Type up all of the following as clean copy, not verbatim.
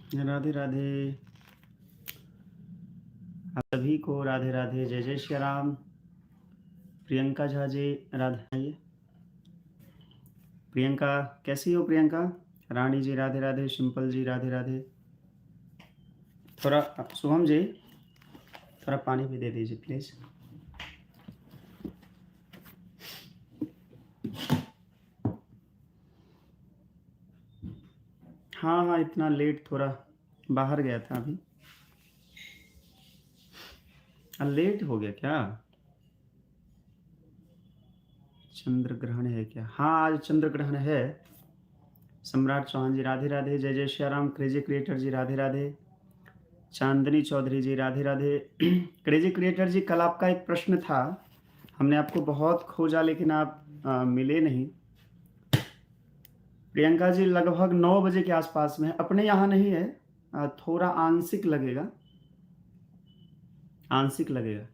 राधे राधे। आप सभी को राधे राधे, जय जय श्री राम। प्रियंका झा जी राधे। प्रियंका कैसी हो प्रियंका? रानी जी राधे राधे, सिंपल जी राधे राधे। थोड़ा शुभम जी थोड़ा पानी भी दे दीजिए प्लीज़। हाँ हाँ, इतना लेट थोड़ा बाहर गया था अभी। लेट हो गया क्या? चंद्र ग्रहण है क्या? हाँ, आज चंद्र ग्रहण है। सम्राट चौहान जी राधे राधे, जय जय श्री राम। क्रेजी क्रिएटर जी राधे राधे। चांदनी चौधरी जी राधे राधे। क्रेजी क्रिएटर जी, कल आपका एक प्रश्न था, हमने आपको बहुत खोजा लेकिन आप मिले नहीं। प्रियंका जी लगभग 9 बजे के आसपास में है, अपने यहाँ नहीं है, थोड़ा आंशिक लगेगा, आंशिक लगेगा।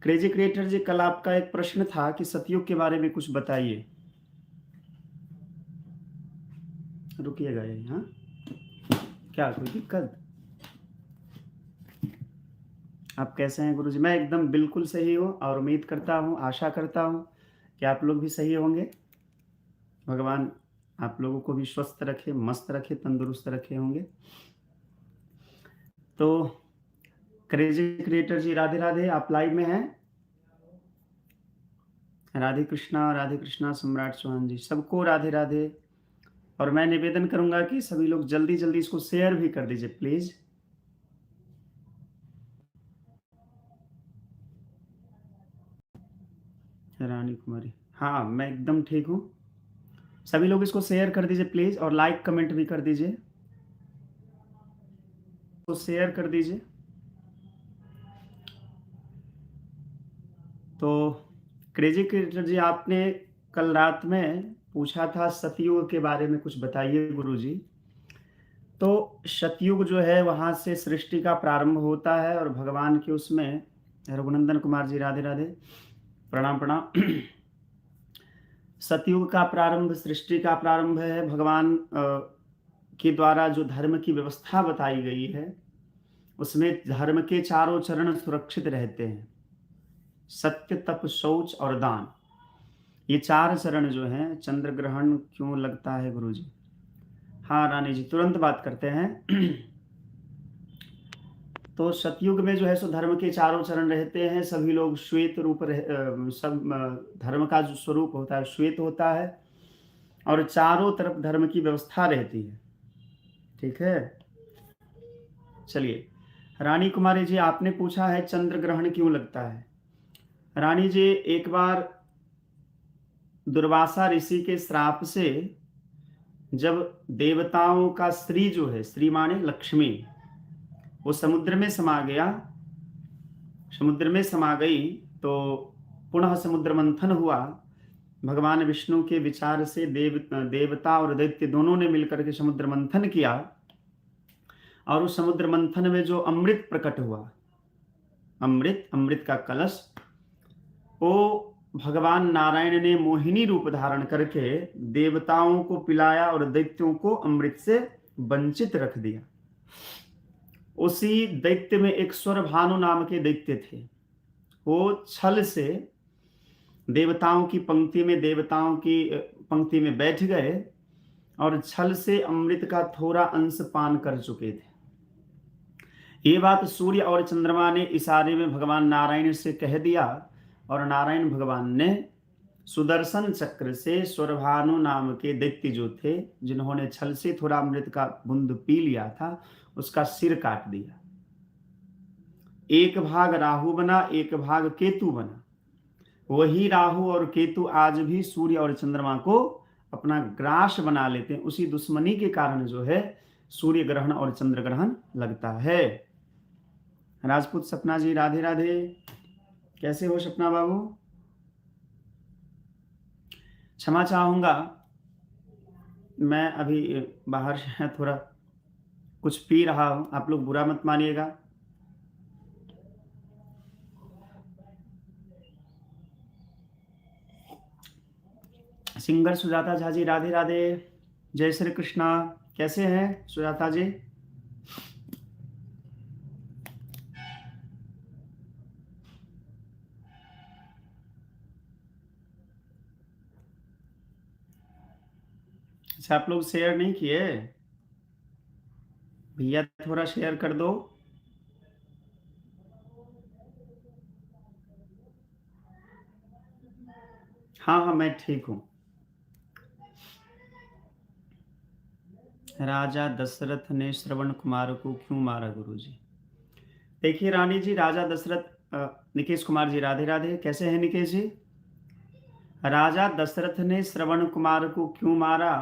क्रेजी क्रिएटर जी, कल आपका एक प्रश्न था कि सतयुग के बारे में कुछ बताइए। रुकिएगा यही, हाँ क्या कोई दिक्कत? आप कैसे हैं गुरुजी? मैं एकदम बिल्कुल सही हूँ और उम्मीद करता हूँ, आशा करता हूँ कि आप लोग भी सही होंगे। भगवान आप लोगों को भी स्वस्थ रखे, मस्त रखे, तंदुरुस्त रखे होंगे। तो क्रेजी क्रिएटर जी राधे राधे, आप लाइव में हैं? राधे कृष्णा सम्राट चौहान जी, सबको राधे राधे। और मैं निवेदन करूंगा कि सभी लोग जल्दी जल्दी इसको शेयर भी कर दीजिए प्लीज। रानी कुमारी, हाँ मैं एकदम ठीक हूँ। सभी लोग इसको शेयर कर दीजिए प्लीज, और लाइक कमेंट भी कर दीजिए, तो शेयर कर दीजिए। तो क्रेजी क्रिएटर जी, आपने कल रात में पूछा था सतयुग के बारे में कुछ बताइए गुरुजी। तो सतयुग जो है वहां से सृष्टि का प्रारंभ होता है और भगवान के उसमें, रघुनंदन कुमार जी राधे राधे, प्रणाम प्रणाम। सतयुग का प्रारंभ, सृष्टि का प्रारंभ है भगवान के द्वारा जो धर्म की व्यवस्था बताई गई है, उसमें धर्म के चारों चरण सुरक्षित रहते हैं। सत्य, तप, शौच और दान, ये 4 चरण जो हैं। चंद्र ग्रहण क्यों लगता है गुरुजी? हाँ रानी जी, तुरंत बात करते हैं। तो सतयुग में जो है सो धर्म के चारों चरण रहते हैं, सभी लोग श्वेत रूप सब धर्म का जो स्वरूप होता है श्वेत होता है, और चारों तरफ धर्म की व्यवस्था रहती है। ठीक है, चलिए। रानी कुमारी जी, आपने पूछा है चंद्र ग्रहण क्यों लगता है। रानी जी, एक बार दुर्वासा ऋषि के श्राप से जब देवताओं का स्त्री जो है, स्त्री माने लक्ष्मी, वो समुद्र में समा गया, समुद्र में समा गई, तो पुनः समुद्र मंथन हुआ। भगवान विष्णु के विचार से देवता और दैत्य दोनों ने मिलकर के समुद्र मंथन किया, और उस समुद्र मंथन में जो अमृत प्रकट हुआ, अमृत का कलश, वो भगवान नारायण ने मोहिनी रूप धारण करके देवताओं को पिलाया और दैत्यों को अमृत से वंचित रख दिया। उसी दैत्य में एक स्वर भानु नाम के दैत्य थे, वो छल से देवताओं की पंक्ति में बैठ गए और छल से अमृत का थोड़ा अंश पान कर चुके थे। ये बात सूर्य और चंद्रमा ने इशारे में भगवान नारायण से कह दिया, और नारायण भगवान ने सुदर्शन चक्र से स्वरभानु नाम के दैत्य जो थे, जिन्होंने छल से थोड़ा अमृत का बूंद पी लिया था, उसका सिर काट दिया। एक भाग राहु बना, एक भाग केतु बना। वही राहु और केतु आज भी सूर्य और चंद्रमा को अपना ग्रास बना लेते हैं। उसी दुश्मनी के कारण जो है सूर्य ग्रहण और चंद्र ग्रहण लगता है। राजपूत सपना जी राधे राधे, कैसे हो सपना बाबू? क्षमा चाहूंगा, मैं अभी बाहर से थोड़ा कुछ पी रहा हूं, आप लोग बुरा मत मानिएगा। सिंगर सुजाता झा जी राधे राधे, जय श्री कृष्णा, कैसे हैं सुजाता जी? अच्छा, आप लोग शेयर नहीं किए? भैया थोड़ा शेयर कर दो। हाँ हाँ, मैं ठीक हूँ। राजा दशरथ ने श्रवण कुमार को क्यों मारा गुरुजी? देखिए रानी जी, राजा दशरथ निकेश कुमार जी, राधे राधे, कैसे हैं निकेश जी? राजा दशरथ ने श्रवण कुमार को क्यों मारा?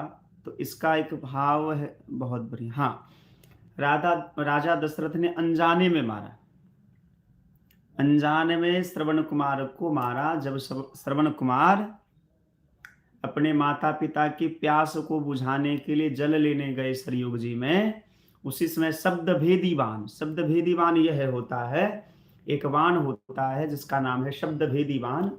तो इसका एक भाव है, बहुत बढ़िया। हाँ, राजा दशरथ ने अनजाने में मारा, अनजाने में श्रवण कुमार को मारा। जब श्रवण कुमार अपने माता पिता की प्यास को बुझाने के लिए जल लेने गए सरयुग जी में, उसी समय शब्द भेदी बाण, शब्द भेदी बाण यह होता है, एक बाण होता है जिसका नाम है शब्द भेदी बाण।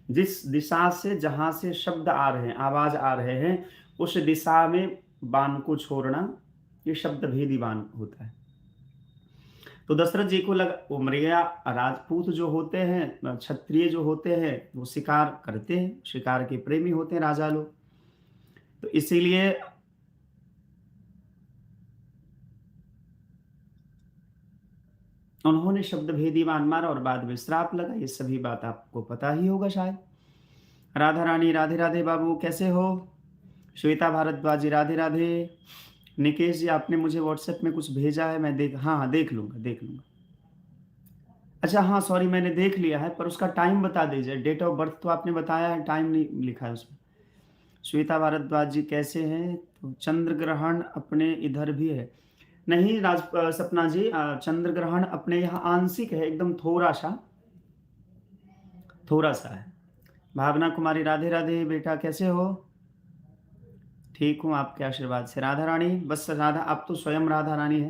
जिस दिशा से, जहां से शब्द आ रहे हैं, आवाज आ रहे हैं, उस दिशा में बाण को छोड़ना, ये शब्द भेदी बाण होता है। तो दशरथ जी को लगा, वो मृगया राजपूत जो होते हैं, क्षत्रिय जो होते हैं, वो शिकार करते हैं, शिकार के प्रेमी होते हैं राजा लोग, तो इसीलिए उन्होंने शब्द भेदी बाण मारा और बाद में श्राप लगा। ये सभी बात आपको पता ही होगा शायद। राधा रानी, राधे राधे बाबू, कैसे हो? श्वेता भारद्वाज जी, राधे राधे। निकेश जी, आपने मुझे व्हाट्सएप में कुछ भेजा है, मैं हाँ हाँ, देख लूंगा, देख लूंगा। अच्छा हाँ, सॉरी, मैंने देख लिया है, पर उसका टाइम बता दीजिए। डेट ऑफ बर्थ तो आपने बताया है, टाइम नहीं लिखा है उसमें। श्वेता भारद्वाज जी कैसे हैं? तो चंद्र ग्रहण अपने इधर भी है। नहीं सपना जी, चंद्र ग्रहण अपने यहाँ आंशिक है, एकदम थोड़ा सा, थोड़ा सा है। भावना कुमारी, राधे राधे बेटा, कैसे हो? ठीक हूँ आपके आशीर्वाद से। राधा रानी, बस राधा, आप तो स्वयं राधा रानी है,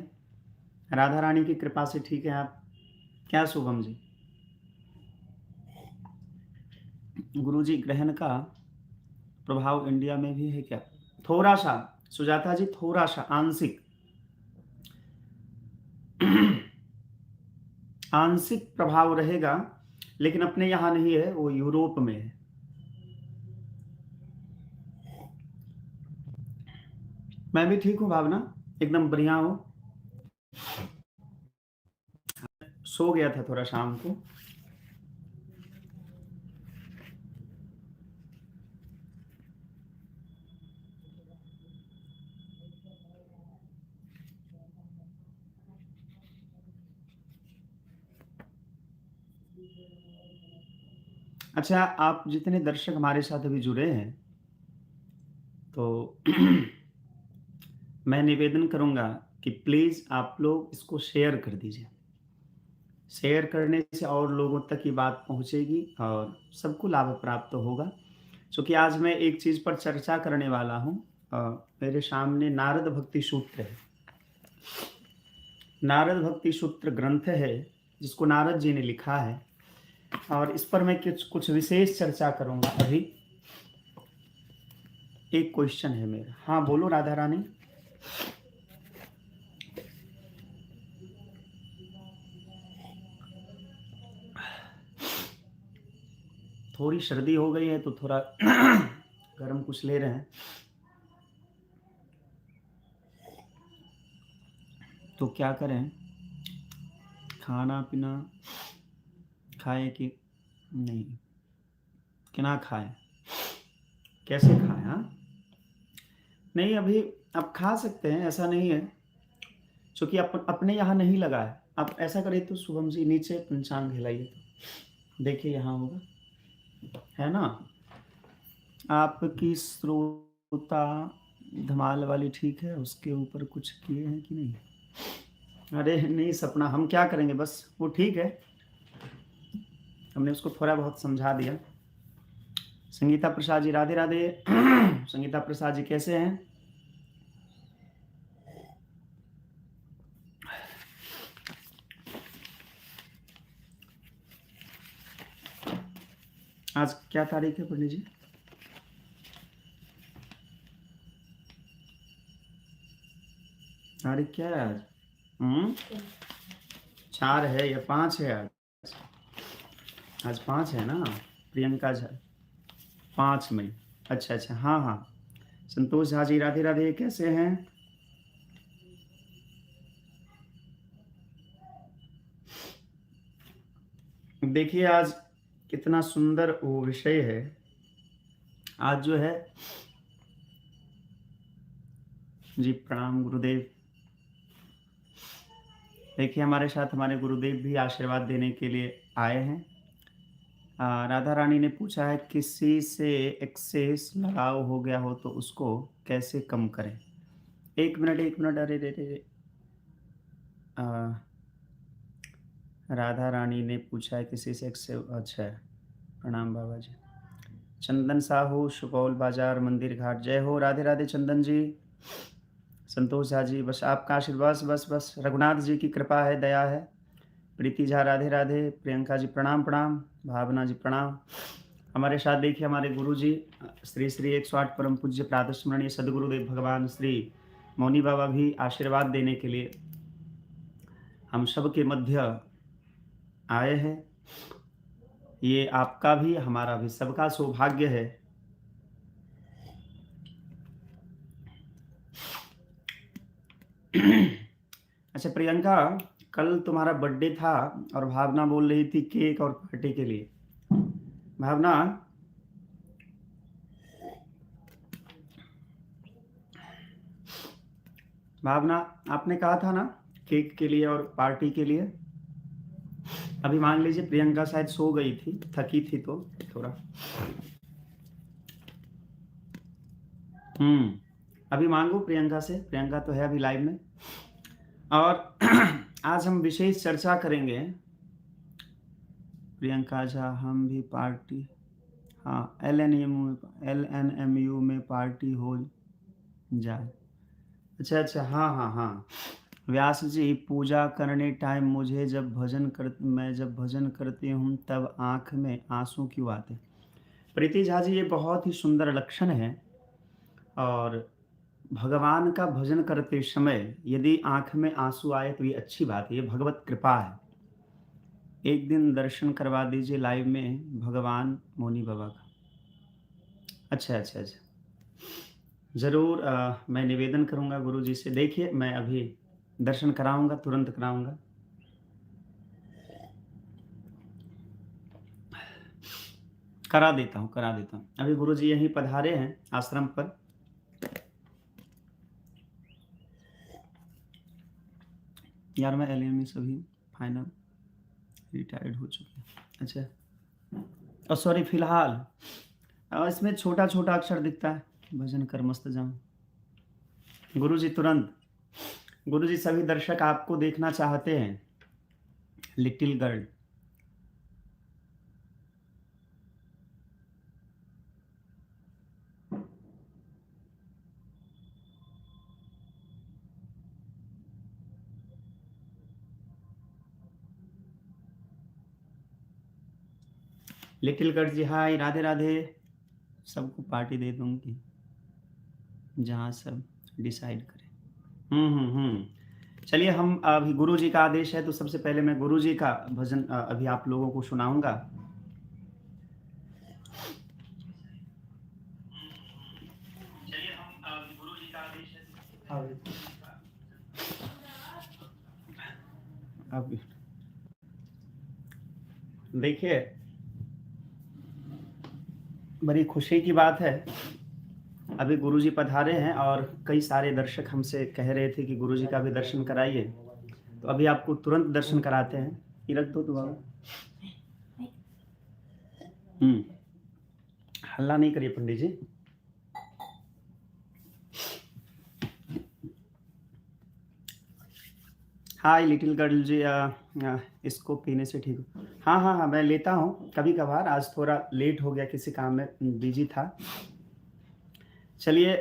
राधा रानी की कृपा से ठीक है आप। क्या शुभम जी? गुरुजी, ग्रहण का प्रभाव इंडिया में भी है क्या? थोड़ा सा सुजाता जी, थोड़ा सा आंशिक, आंशिक प्रभाव रहेगा, लेकिन अपने यहाँ नहीं है, वो यूरोप में है। मैं भी ठीक हूँ भावना, एकदम बढ़िया हूँ। सो गया था थोड़ा शाम को। अच्छा, आप जितने दर्शक हमारे साथ अभी जुड़े हैं, तो मैं निवेदन करूंगा कि प्लीज़ आप लोग इसको शेयर कर दीजिए। शेयर करने से और लोगों तक ये बात पहुंचेगी और सबको लाभ प्राप्त होगा। क्योंकि आज मैं एक चीज़ पर चर्चा करने वाला हूँ। मेरे सामने नारद भक्ति सूत्र है, नारद भक्ति सूत्र ग्रंथ है, जिसको नारद जी ने लिखा है, और इस पर मैं कुछ विशेष चर्चा करूंगा अभी। एक क्वेश्चन है मेरा। हाँ बोलो राधा रानी। थोड़ी सर्दी हो गई है तो थोड़ा गर्म कुछ ले रहे हैं, तो क्या करें, खाना पीना खाएं कि नहीं, कि ना खाएं, कैसे खाएं? हाँ, नहीं अभी आप खा सकते हैं, ऐसा नहीं है, क्योंकि अपने यहाँ नहीं लगा है। आप ऐसा करें तो शुभम जी नीचे पंचांग हिलाइए, तो देखिए यहाँ होगा, है ना? आपकी श्रोता धमाल वाली ठीक है, उसके ऊपर कुछ किए हैं कि नहीं? अरे नहीं सपना, हम क्या करेंगे, बस वो ठीक है, हमने उसको थोड़ा बहुत समझा दिया। संगीता प्रसाद जी, राधे राधे। संगीता प्रसाद जी कैसे हैं? आज क्या तारीख है पंडित जी? तारीख क्या है आज? 4 है या 5 है आज? आज 5 है ना? प्रियंका झा 5 मई। अच्छा अच्छा, हाँ हाँ। संतोष झा जी राधे राधे, कैसे हैं? देखिए आज कितना सुंदर वो विषय है। आज जो है जी, प्रणाम गुरुदेव। देखिए हमारे साथ हमारे गुरुदेव भी आशीर्वाद देने के लिए आए हैं। राधा रानी ने पूछा है, किसी से एक्सेस लगाव हो गया हो तो उसको कैसे कम करें? एक मिनट, अरे रे रे रे। राधा रानी ने पूछा है किसी से एक्सेस, अच्छा है। प्रणाम बाबा जी। चंदन साहू, सुपौल बाजार मंदिर घाट, जय हो। राधे राधे चंदन जी। संतोष झा जी, बस आपका आशीर्वाद, बस रघुनाथ जी की कृपा है, दया है। प्रीति झा राधे राधे। प्रियंका जी प्रणाम प्रणाम। भावना जी प्रणाम। हमारे साथ देखिए हमारे गुरु जी श्री श्री 108 परम पूज्य प्रातस्मरणीय सदगुरुदेव भगवान श्री मौनी बाबा भी आशीर्वाद देने के लिए हम सब के मध्य आए हैं। ये आपका भी हमारा भी सबका सौभाग्य है। अच्छा प्रियंका, कल तुम्हारा बर्थडे था और भावना बोल रही थी केक और पार्टी के लिए। भावना, भावना आपने कहा था ना केक के लिए और पार्टी के लिए। अभी मान लीजिए प्रियंका शायद सो गई थी, थकी थी तो थोड़ा। अभी मांगू प्रियंका से, प्रियंका तो है अभी लाइव में। और आज हम विशेष चर्चा करेंगे। प्रियंका झा, हम भी पार्टी, हाँ LNMU में पार्टी हो जाए। अच्छा अच्छा, हाँ हाँ हाँ। व्यास जी, पूजा करने टाइम मुझे मैं जब भजन करती हूँ तब आँख में आंसू क्यों आते? प्रीति झा जी, ये बहुत ही सुंदर लक्षण है। और भगवान का भजन करते समय यदि आँख में आंसू आए तो ये अच्छी बात है, ये भगवत कृपा है। एक दिन दर्शन करवा दीजिए लाइव में भगवान मौनी बाबा का। अच्छा अच्छा अच्छा, ज़रूर मैं निवेदन करूँगा गुरु जी से। देखिए मैं अभी दर्शन कराऊँगा, तुरंत कराऊँगा। करा देता हूँ। अभी गुरु जी यहीं पधारे हैं आश्रम पर। यार मैं LNM सभी फाइनल रिटायर्ड हो चुके हैं। अच्छा सॉरी, फिलहाल इसमें छोटा छोटा अक्षर दिखता है, भजन कर मस्त जाऊँ। गुरु जी तुरंत। गुरु जी, सभी दर्शक आपको देखना चाहते हैं। लिटिल गर्ल, लिटिल गर्ल जी हाय, राधे राधे। सबको पार्टी दे दूंगी जहाँ सब डिसाइड करें। चलिए, हम अभी गुरु जी का आदेश है तो सबसे पहले मैं गुरु जी का भजन अभी आप लोगों को सुनाऊंगा। चलिए, हम गुरु जी का आदेश है। अब देखिए, बड़ी खुशी की बात है, अभी गुरुजी पधारे हैं और कई सारे दर्शक हमसे कह रहे थे कि गुरुजी का भी दर्शन कराइए, तो अभी आपको तुरंत दर्शन कराते हैं। ये रख दो तो बाबा। हल्ला नहीं करिए पंडित जी। हाय लिटिल गर्ल जी, इसको पीने से ठीक हो? हाँ, मैं लेता हूँ कभी कभार। आज थोड़ा लेट हो गया, किसी काम में बिजी था। चलिए,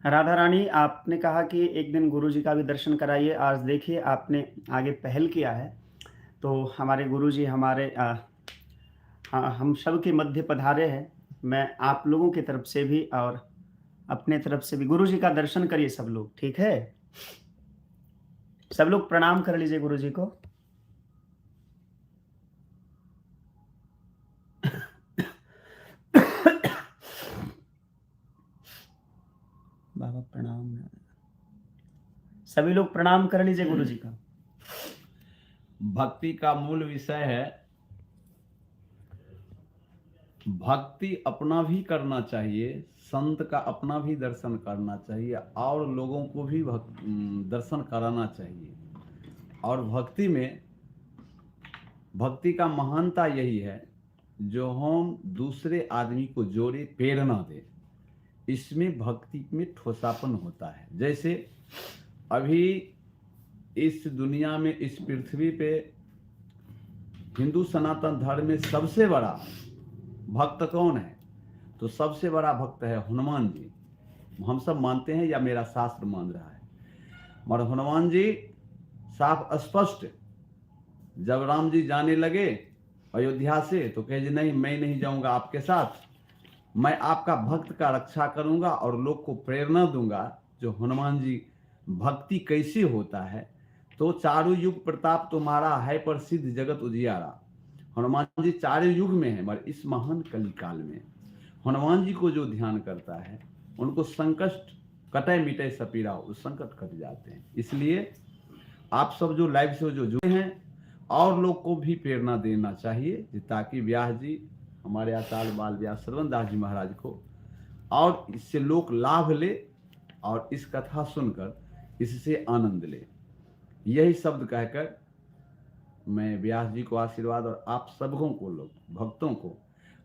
राधा रानी, आपने कहा कि एक दिन गुरुजी का भी दर्शन कराइए। आज देखिए आपने आगे पहल किया है, तो हमारे गुरुजी हमारे हम सब के मध्य पधारे हैं। मैं आप लोगों की तरफ से भी और अपने तरफ से भी गुरुजी का दर्शन करिए सब लोग, ठीक है? सब लोग प्रणाम कर लीजिए गुरु जी को। बाबा प्रणाम। सभी लोग प्रणाम कर लीजिए गुरु जी का। भक्ति का मूल विषय है, भक्ति अपना भी करना चाहिए, संत का अपना भी दर्शन करना चाहिए और लोगों को भी दर्शन कराना चाहिए। और भक्ति का महानता यही है जो हम दूसरे आदमी को जोड़े, प्रेरणा दे। इसमें भक्ति में ठोसापन होता है। जैसे अभी इस दुनिया में, इस पृथ्वी पे हिंदू सनातन धर्म में सबसे बड़ा भक्त कौन है? तो सबसे बड़ा भक्त है हनुमान जी। हम सब मानते हैं या मेरा शास्त्र मान रहा है, मगर हनुमान जी साफ स्पष्ट, जब राम जी जाने लगे अयोध्या से तो कहे जी नहीं, मैं नहीं जाऊंगा आपके साथ, मैं आपका भक्त का रक्षा करूंगा और लोग को प्रेरणा दूंगा। जो हनुमान जी भक्ति कैसी होता है, तो चारों युग प्रताप तुम्हारा है, प्रसिद्ध जगत उजियारा। हनुमान जी चारों युग में है, मगर इस महान कली काल में हनुमान जी को जो ध्यान करता है, उनको संकट कटे मिटे सपीरा, उस संकट कट जाते हैं। इसलिए आप सब जो लाइव से जो जुड़े हैं, और लोग को भी प्रेरणा देना चाहिए, ताकि व्यास जी, हमारे आचार्य बाल व्यास श्रवण दास जी महाराज को, और इससे लोग लाभ ले और इस कथा सुनकर इससे आनंद ले। यही शब्द कहकर मैं व्यास जी को आशीर्वाद और आप सबों को, लोग भक्तों को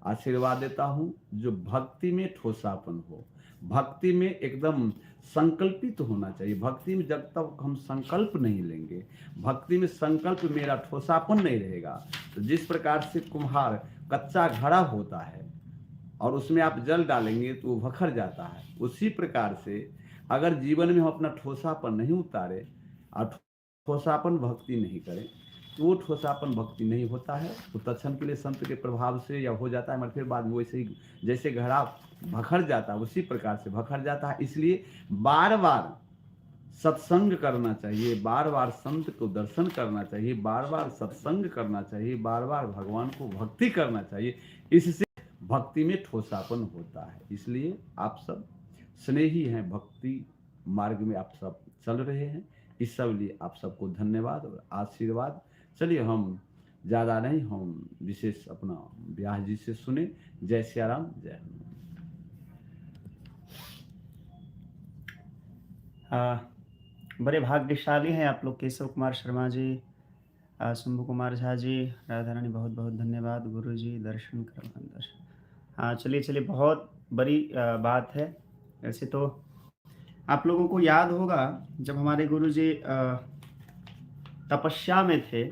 आशीर्वाद देता हूँ, जो भक्ति में ठोसापन हो, भक्ति में एकदम संकल्पित होना चाहिए। भक्ति में जब तक हम संकल्प नहीं लेंगे, भक्ति में संकल्प मेरा ठोसापन नहीं रहेगा, तो जिस प्रकार से कुम्हार कच्चा घड़ा होता है और उसमें आप जल डालेंगे तो वो भखर जाता है, उसी प्रकार से अगर जीवन में हम अपना ठोसापन नहीं उतारे और ठोसापन भक्ति नहीं करें, तो वो ठोसापन भक्ति नहीं होता है। तो तत्क्षण के लिए संत के प्रभाव से या हो जाता है, मगर फिर बाद में वैसे ही जैसे घड़ा भखर जाता है उसी प्रकार से भखर जाता है। इसलिए बार बार सत्संग करना चाहिए, बार बार संत को दर्शन करना चाहिए, बार बार सत्संग करना चाहिए, बार बार भगवान को भक्ति करना चाहिए। इससे भक्ति में ठोसापन होता है। इसलिए आप सब स्नेही हैं, भक्ति मार्ग में आप सब चल रहे हैं, इस सब लिए आप सबको धन्यवाद और आशीर्वाद। चलिए हम ज़्यादा नहीं, हम विशेष अपना व्यास जी से सुने। जय सिया राम, जय हनुमान। बड़े भाग्यशाली हैं आप लोग, केशव कुमार शर्मा जी, शंभू कुमार झा जी, राधा रानी, बहुत बहुत धन्यवाद। गुरु जी दर्शन करवाएं, दर्शन। हाँ चलिए, बहुत बड़ी बात है। वैसे तो आप लोगों को याद होगा, जब हमारे गुरु जी तपस्या में थे,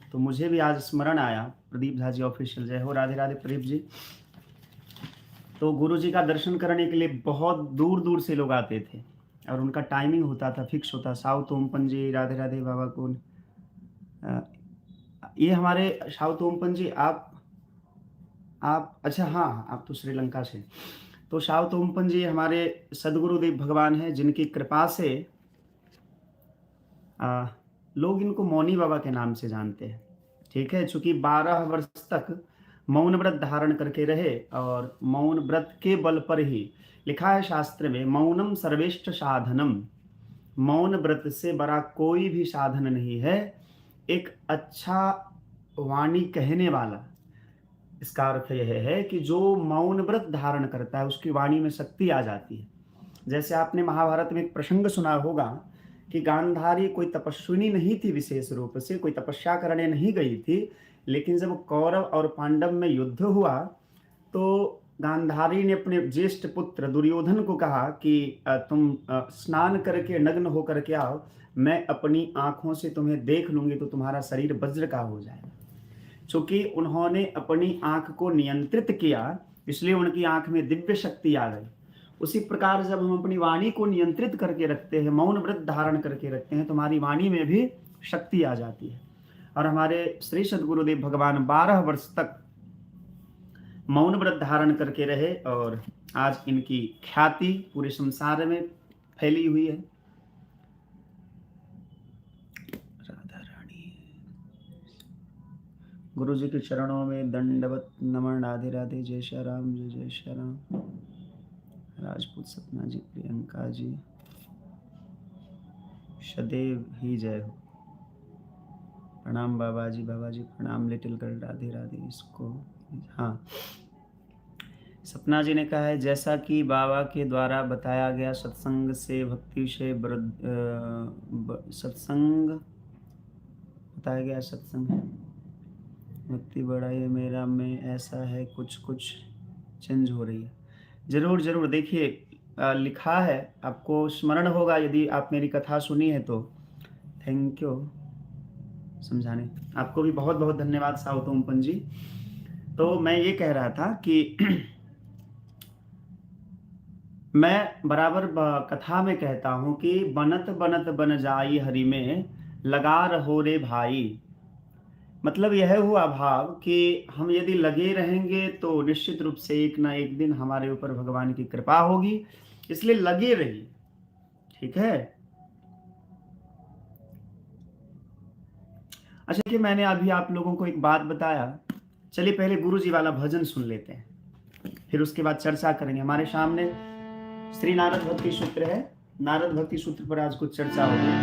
तो मुझे भी आज स्मरण आया। प्रदीप झा जी ऑफिशियल, जय हो, राधे राधे प्रदीप जी। तो गुरु जी का दर्शन करने के लिए बहुत दूर दूर से लोग आते थे और उनका टाइमिंग होता था, फिक्स होता। साउथ ओमपन जी, राधे राधे बाबा को। ये हमारे साउथ ओमपन जी, आप अच्छा, हाँ आप तो श्रीलंका से। तो साउथ ओमपन जी हमारे सदगुरुदेव भगवान हैं, जिनकी कृपा से लोग इनको मौनी बाबा के नाम से जानते हैं। ठीक है, चूंकि 12 वर्ष तक मौन व्रत धारण करके रहे, और मौन व्रत के बल पर ही लिखा है शास्त्र में, मौनम सर्वेष्ठ साधनम, मौन व्रत से बड़ा कोई भी साधन नहीं है। एक अच्छा वाणी कहने वाला, इसका अर्थ यह है कि जो मौन व्रत धारण करता है उसकी वाणी में शक्ति आ जाती है। जैसे आपने महाभारत में एक प्रसंग सुना होगा कि गांधारी कोई तपस्विनी नहीं थी, विशेष रूप से कोई तपस्या करने नहीं गई थी, लेकिन जब कौरव और पांडव में युद्ध हुआ तो गांधारी ने अपने ज्येष्ठ पुत्र दुर्योधन को कहा कि तुम स्नान करके नग्न होकर के आओ, मैं अपनी आंखों से तुम्हें देख लूंगी तो तुम्हारा शरीर वज्र का हो जाएगा। चूंकि उन्होंने अपनी आंख को नियंत्रित किया, इसलिए उनकी आंख में दिव्य शक्ति आ गई। उसी प्रकार जब हम अपनी वाणी को नियंत्रित करके रखते हैं, मौन व्रत धारण करके रखते हैं, तो हमारी वाणी में भी शक्ति आ जाती है। और हमारे श्री सदगुरुदेव भगवान 12 वर्ष तक मौन व्रत धारण करके रहे, और आज इनकी ख्याति पूरे संसार में फैली हुई है। गुरु जी के चरणों में दंडवत नमन। राधे राधे। जय श्री राम, जय जय श्री राम। राजपूत सपना जी, प्रियंका जी, सदैव ही जय हो। प्रणाम बाबा जी, बाबा जी प्रणाम। Little girl, Radhe Radhe. इसको हाँ, सपना जी ने कहा है जैसा कि बाबा के द्वारा बताया गया सत्संग से भक्ति से सत्संग बताया गया, सत्संग भक्ति बढ़ाई मेरा में ऐसा है, कुछ कुछ चेंज हो रही है। जरूर जरूर देखिए, लिखा है, आपको स्मरण होगा यदि आप मेरी कथा सुनी है तो। थैंक यू समझाने, आपको भी बहुत बहुत धन्यवाद सावतोमपन जी। तो मैं ये कह रहा था कि मैं बराबर कथा में कहता हूं कि बनत बनत बन जाई हरि में लगा रहो रे भाई। मतलब यह हुआ भाव कि हम यदि लगे रहेंगे तो निश्चित रूप से एक ना एक दिन हमारे ऊपर भगवान की कृपा होगी, इसलिए लगे रहिए, ठीक है। अच्छा कि मैंने अभी आप लोगों को एक बात बताया, चलिए पहले गुरु जी वाला भजन सुन लेते हैं, फिर उसके बाद चर्चा करेंगे। हमारे सामने श्री नारद भक्ति सूत्र है, नारद भक्ति सूत्र पर आज कुछ चर्चा होगी।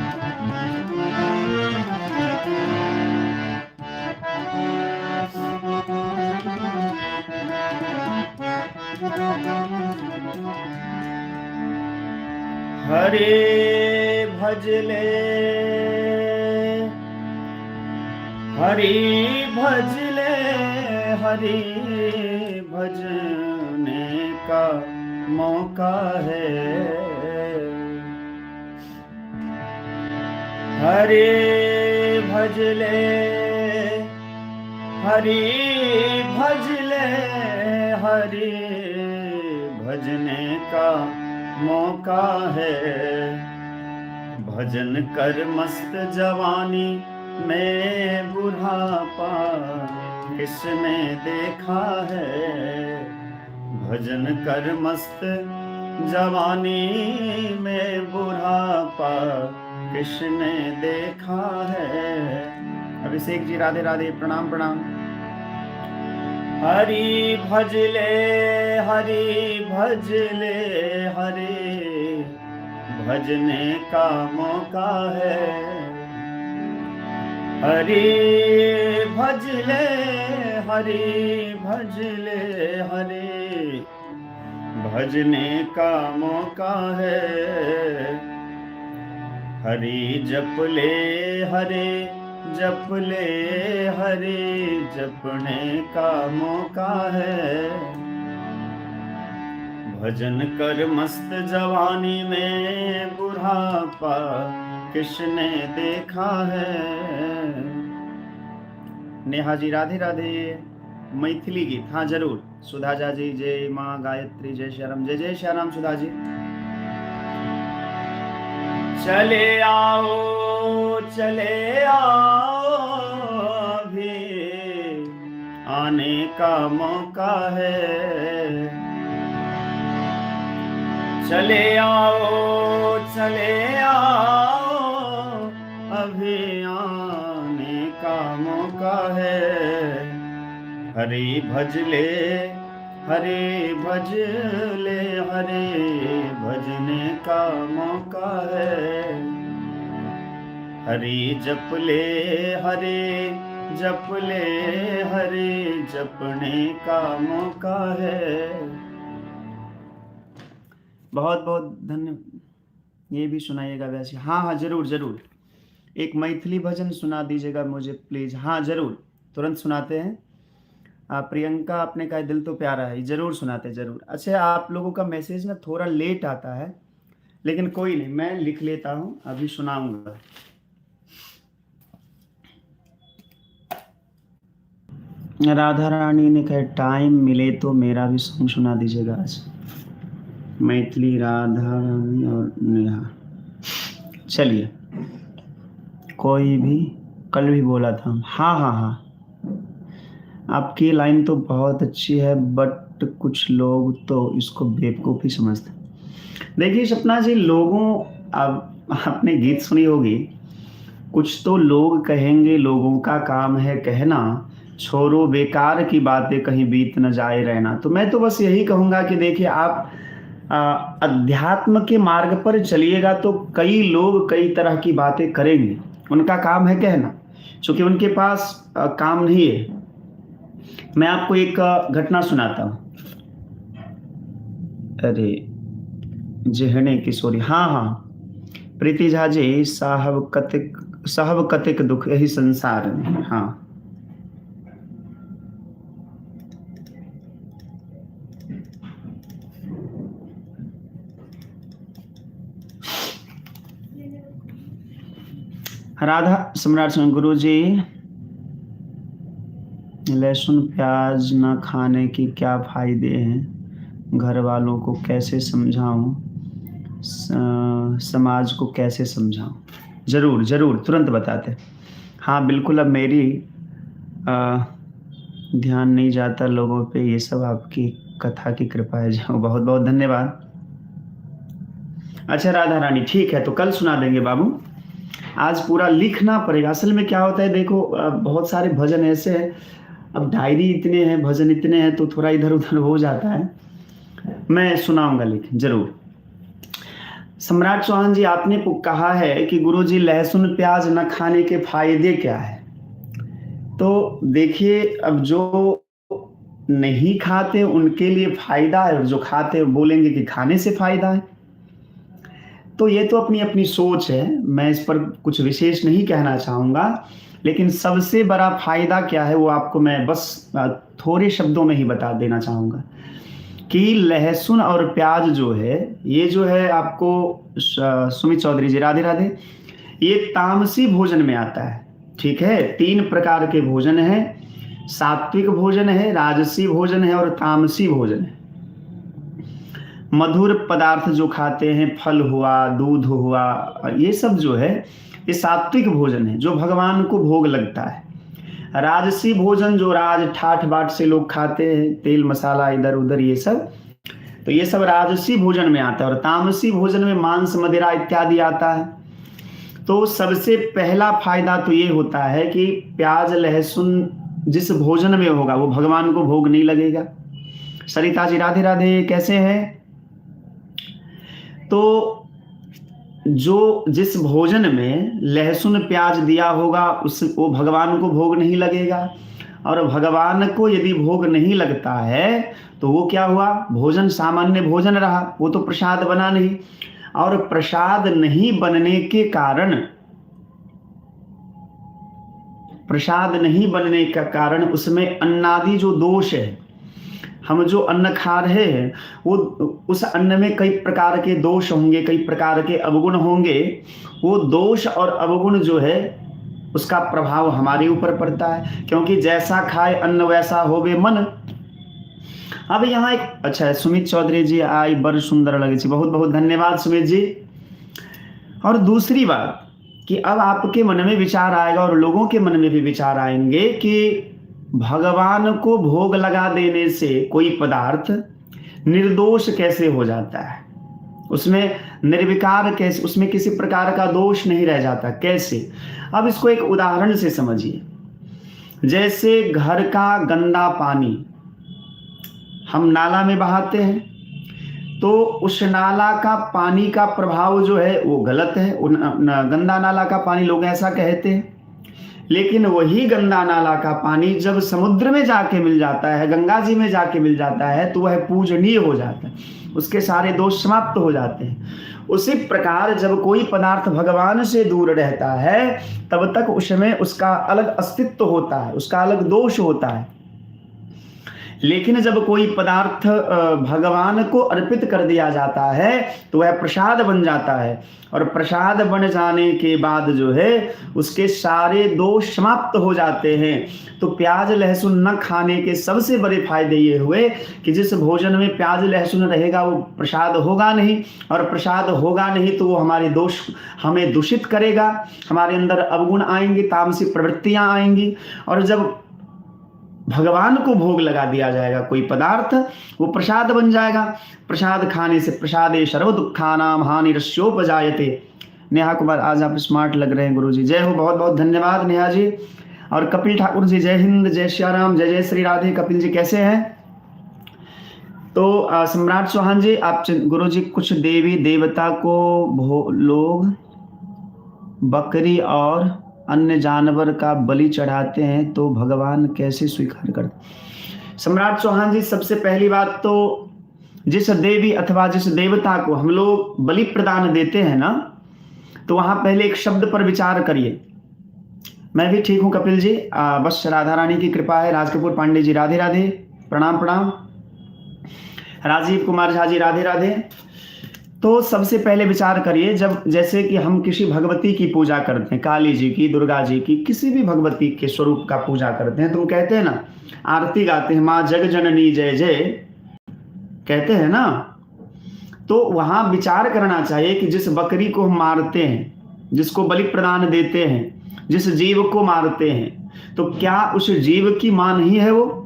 हरे भजले हरि भजले, हरि भजने का मौका है। हरि भजले, हरि भजले, हरि भजने का मौका है। भजन कर मस्त जवानी में बुढ़ापा किसने देखा है। भजन कर मस्त जवानी में बुढ़ापा किसने देखा है। अभिषेक जी राधे राधे, प्रणाम प्रणाम। हरि भजले, हरि भजले, हरि भजने का मौका है। हरि भजले, हरि भजले, हरि भजने का मौका है। हरि जप ले, हरि जप ले, हरि जपने का मौका है। भजन कर मस्त जवानी में बुढ़ापा किसने देखा है। नेहा जी राधे राधे। मैथिली गीत, हाँ जरूर। सुधा जी, जय माँ गायत्री, जय श्याम, जय जय श्याम सुधा जी। चले आओ, चले आओ, अभी आने का मौका है। चले आओ, चले आओ, अभी आने का मौका है। हरि भजले, हरि भजले, हरि भजने का मौका है। हरि जप ले, हरि जप ले, हरि जपने का मौका है। बहुत बहुत धन्यवाद। ये भी सुनाइएगा वैसे। हाँ हाँ जरूर जरूर, एक मैथिली भजन सुना दीजिएगा मुझे प्लीज। हाँ जरूर, तुरंत सुनाते हैं। प्रियंका आपने कहा दिल तो प्यारा है, जरूर सुनाते जरूर। अच्छा, आप लोगों का मैसेज ना थोड़ा लेट आता है, लेकिन कोई नहीं, मैं लिख लेता हूँ, अभी सुनाऊंगा। राधा रानी ने कहा टाइम मिले तो मेरा भी सॉन्ग सुना दीजिएगा आज। मैथिली राधा रानी और नेहा। चलिए, कोई भी कल भी बोला था। हाँ हाँ हाँ, आपकी लाइन तो बहुत अच्छी है, बट कुछ लोग तो इसको बेवकूफ़ी समझते। देखिए सपना जी, लोगों, अब आपने गीत सुनी होगी, कुछ तो लोग कहेंगे, लोगों का काम है कहना, छोड़ो बेकार की बातें, कहीं बीत न जाए रहना। तो मैं तो बस यही कहूँगा कि देखिए आप अध्यात्म के मार्ग पर चलिएगा तो कई लोग कई तरह की बातें करेंगे, उनका काम है कहना, क्योंकि उनके पास काम नहीं है। मैं आपको एक घटना सुनाता हूँ। अरे जेहने किशोरी, हाँ हाँ, प्रीति झा जी, साहब कतिक दुख यही संसार में। हाँ, राधा सम्राट सिंह, गुरु जी लहसुन प्याज न खाने के क्या फायदे हैं, घर वालों को कैसे समझाऊं, समाज को कैसे समझाऊं? जरूर जरूर, तुरंत बताते। हाँ बिल्कुल, अब मेरी ध्यान नहीं जाता लोगों पे, ये सब आपकी कथा की कृपा है। जाओ, बहुत बहुत धन्यवाद। अच्छा राधा रानी, ठीक है, तो कल सुना देंगे बाबू, आज पूरा लिखना पड़ेगा। असल में क्या होता है देखो, बहुत सारे भजन ऐसे हैं, अब डायरी इतने हैं, भजन इतने हैं, तो थोड़ा इधर उधर हो जाता है। मैं सुनाऊंगा लिख जरूर। सम्राट चौहान जी, आपने कहा है कि गुरुजी लहसुन प्याज न खाने के फायदे क्या है। तो देखिए, अब जो नहीं खाते उनके लिए फायदा है, और जो खाते बोलेंगे कि खाने से फायदा है। तो ये तो अपनी अपनी सोच है, मैं इस पर कुछ विशेष नहीं कहना चाहूँगा। लेकिन सबसे बड़ा फायदा क्या है वो आपको मैं बस थोड़े शब्दों में ही बता देना चाहूँगा कि लहसुन और प्याज जो है, ये जो है आपको सुमित चौधरी जी, राधे राधे, ये तामसी भोजन में आता है। ठीक है, 3 प्रकार के भोजन है, सात्विक भोजन है, राजसी भोजन है और तामसी भोजन है। मधुर पदार्थ जो खाते हैं, फल हुआ, दूध हुआ, ये सब जो है ये सात्विक भोजन है, जो भगवान को भोग लगता है। राजसी भोजन जो राज ठाठ बाट से लोग खाते हैं, तेल मसाला इधर उधर ये सब, तो ये सब राजसी भोजन में आता है। और तामसी भोजन में मांस मदिरा इत्यादि आता है। तो सबसे पहला फायदा तो ये होता है कि प्याज लहसुन जिस भोजन में होगा वो भगवान को भोग नहीं लगेगा। सरिता जी राधे राधे, कैसे हैं? तो जो जिस भोजन में लहसुन प्याज दिया होगा उस वो भगवान को भोग नहीं लगेगा। और भगवान को यदि भोग नहीं लगता है तो वो क्या हुआ, भोजन सामान्य भोजन रहा, वो तो प्रसाद बना नहीं। और प्रसाद नहीं बनने के कारण उसमें अन्नादि जो दोष है, हम जो अन्न खा रहे हैं वो उस अन्न में कई प्रकार के दोष होंगे, कई प्रकार के अवगुण होंगे। वो दोष और अवगुण जो है उसका प्रभाव हमारे ऊपर पड़ता है, क्योंकि जैसा खाए अन्न वैसा होवे मन। अब यहाँ एक अच्छा है, सुमित चौधरी जी आई, बड़ सुंदर लगे जी, बहुत बहुत धन्यवाद सुमित जी। और दूसरी बात कि अब आपके मन में विचार आएगा और लोगों के मन में भी विचार आएंगे कि भगवान को भोग लगा देने से कोई पदार्थ निर्दोष कैसे हो जाता है, उसमें निर्विकार कैसे, उसमें किसी प्रकार का दोष नहीं रह जाता, कैसे? अब इसको एक उदाहरण से समझिए। जैसे घर का गंदा पानी हम नाला में बहाते हैं, तो उस नाला का पानी का प्रभाव जो है वो गलत है, गंदा नाला का पानी लोग ऐसा कहते हैं। लेकिन वही गंदा नाला का पानी जब समुद्र में जाके मिल जाता है, गंगा जी में जाके मिल जाता है, तो वह पूजनीय हो जाता है, उसके सारे दोष समाप्त हो जाते हैं। उसी प्रकार जब कोई पदार्थ भगवान से दूर रहता है तब तक उसमें उसका अलग अस्तित्व होता है, उसका अलग दोष होता है। लेकिन जब कोई पदार्थ भगवान को अर्पित कर दिया जाता है तो वह प्रसाद बन जाता है, और प्रसाद बन जाने के बाद जो है उसके सारे दोष समाप्त हो जाते हैं। तो प्याज लहसुन न खाने के सबसे बड़े फायदे ये हुए कि जिस भोजन में प्याज लहसुन रहेगा वो प्रसाद होगा नहीं, और प्रसाद होगा नहीं तो वो हमारे दोष हमें दूषित करेगा, हमारे अंदर अवगुण आएंगे, तामसी प्रवृत्तियां आएंगी। और जब भगवान को भोग लगा दिया जाएगा कोई पदार्थ, वो प्रसाद बन जाएगा। प्रसाद खाने से प्रसादे सर्व दुखानाम हानिरस्योपजायते। नेहा कुमार, आज आप स्मार्ट लग रहे हैं गुरुजी, जय हो, बहुत बहुत धन्यवाद नेहा जी। और कपिल ठाकुर जी, जय हिंद, जय श्याराम, जय जय श्री राधे। कपिल जी कैसे हैं? तो सम्राट चौहान जी, आप गुरु जी, कुछ देवी देवता को लोग बकरी और अन्य जानवर का बलि चढ़ाते हैं तो भगवान कैसे स्वीकार करते? सम्राट चौहान जी, सबसे पहली बात तो जिस देवी अथवा जिस देवता को हम लोग बलि प्रदान देते हैं ना, तो वहां पहले एक शब्द पर विचार करिए। मैं भी ठीक हूं कपिल जी, बस राधा रानी की कृपा है। राज कपूर पांडे जी, राधे राधे, प्रणाम प्रणाम। राजीव कुमार झा जी, राधे राधे। तो सबसे पहले विचार करिए, जब जैसे कि हम किसी भगवती की पूजा करते हैं, काली जी की, दुर्गा जी की, किसी भी भगवती के स्वरूप का पूजा करते हैं, तो हम कहते हैं ना, आरती गाते हैं, माँ जग जननी जय जय कहते हैं ना। तो वहां विचार करना चाहिए कि जिस बकरी को हम मारते हैं, जिसको बलि प्रदान देते हैं, जिस जीव को मारते हैं, तो क्या उस जीव की मां नहीं है वो?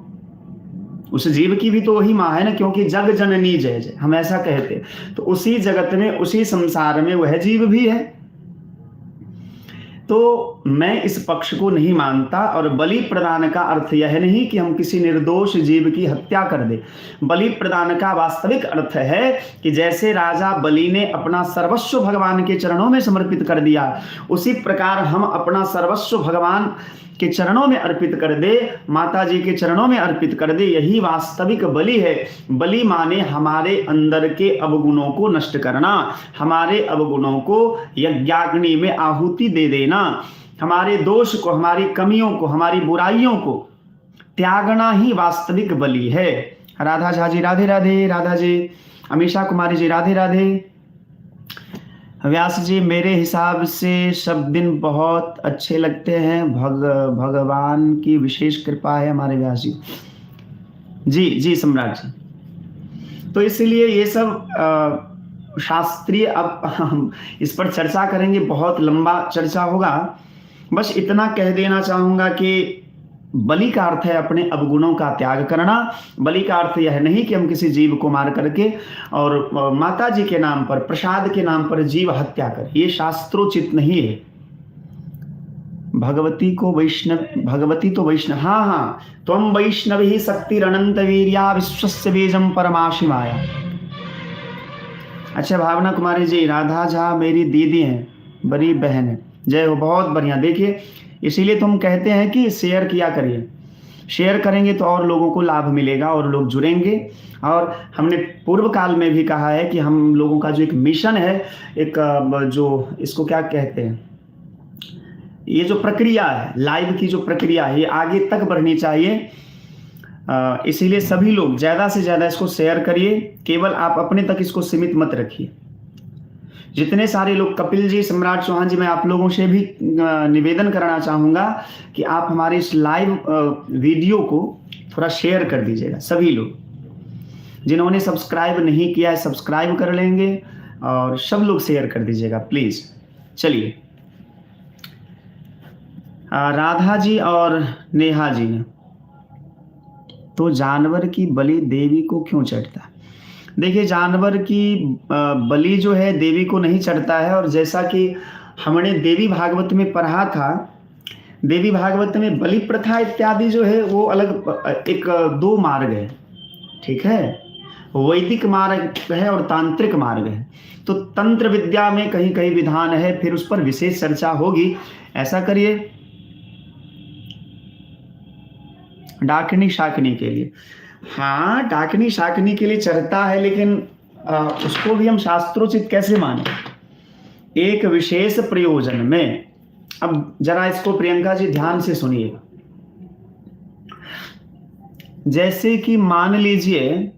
उस जीव की भी तो वही मां है ना, क्योंकि जग जननी जय जय हम ऐसा कहते हैं। तो उसी जगत में, उसी संसार में वह जीव भी है। तो मैं इस पक्ष को नहीं मानता। और बलि प्रदान का अर्थ यह नहीं कि हम किसी निर्दोष जीव की हत्या कर दे। बलि प्रदान का वास्तविक अर्थ है कि जैसे राजा बलि ने अपना सर्वस्व भगवान के चरणों में समर्पित कर दिया, उसी प्रकार हम अपना सर्वस्व भगवान के चरणों में अर्पित कर दे, माता जी के चरणों में अर्पित कर दे। यही वास्तविक बलि है। बलि माने हमारे अंदर के अवगुणों को नष्ट करना, हमारे अवगुणों को यज्ञाग्नि में आहुति दे देना, हमारे दोष को, हमारी कमियों को, हमारी बुराइयों को त्यागना ही वास्तविक बलि है। राधा झा जी, राधे राधे। राधा जी, अमीषा कुमारी जी, राधे राधे। व्यास जी, मेरे हिसाब से सब दिन बहुत अच्छे लगते हैं, भगवान की विशेष कृपा है हमारे व्यास जी। जी जी सम्राट जी। तो इसलिए ये सब शास्त्रीय, अब हम इस पर चर्चा करेंगे, बहुत लंबा चर्चा होगा। बस इतना कह देना चाहूंगा कि बलि का अर्थ है अपने अवगुणों का त्याग करना। बलि का अर्थ यह नहीं कि हम किसी जीव को मार करके और माता जी के नाम पर, प्रसाद के नाम पर जीव हत्या करें, ये शास्त्रोचित नहीं है। भगवती तो वैष्णव, हाँ, त्वं वैष्णव ही शक्ति अनंत वीर्या विश्वस्य बीजम परमाशि माया। अच्छा, भावना कुमारी जी, राधा झा मेरी दीदी हैं, बड़ी बहन है, जय हो, बहुत बढ़िया। देखिए, इसीलिए तुम कहते हैं कि शेयर किया करिए। शेयर करेंगे तो और लोगों को लाभ मिलेगा और लोग जुड़ेंगे। और हमने पूर्व काल में भी कहा है कि हम लोगों का जो एक मिशन है, एक जो इसको क्या कहते हैं, ये जो प्रक्रिया है, लाइव की जो प्रक्रिया है, ये आगे तक बढ़नी चाहिए। इसीलिए सभी लोग ज़्यादा से ज़्यादा इसको शेयर करिए। केवल आप अपने तक इसको सीमित मत रखिए। जितने सारे लोग, कपिल जी, सम्राट चौहान जी, मैं आप लोगों से भी निवेदन करना चाहूँगा कि आप हमारे इस लाइव वीडियो को थोड़ा शेयर कर दीजिएगा। सभी लोग जिन्होंने सब्सक्राइब नहीं किया है, सब्सक्राइब कर लेंगे, और सब लोग शेयर कर दीजिएगा प्लीज़। चलिए, राधा जी और नेहा जी ने, तो जानवर की बलि देवी को क्यों चढ़ता है? देखिए, जानवर की बलि जो है देवी को नहीं चढ़ता है। और जैसा कि हमने देवी भागवत में पढ़ा था, देवी भागवत में बलि प्रथा इत्यादि जो है वो अलग एक दो मार्ग है, ठीक है। वैदिक मार्ग है और तांत्रिक मार्ग है। तो तंत्र विद्या में कहीं कहीं विधान है, फिर उस पर विशेष चर्चा होगी। ऐसा करिए, डाकनी शाकनी के लिए, हाँ, डाकनी शाकनी के लिए चढ़ता है, लेकिन उसको भी हम शास्त्रोचित कैसे माने? एक विशेष प्रयोजन में। अब जरा इसको प्रियंका जी ध्यान से सुनिएगा। जैसे कि मान लीजिए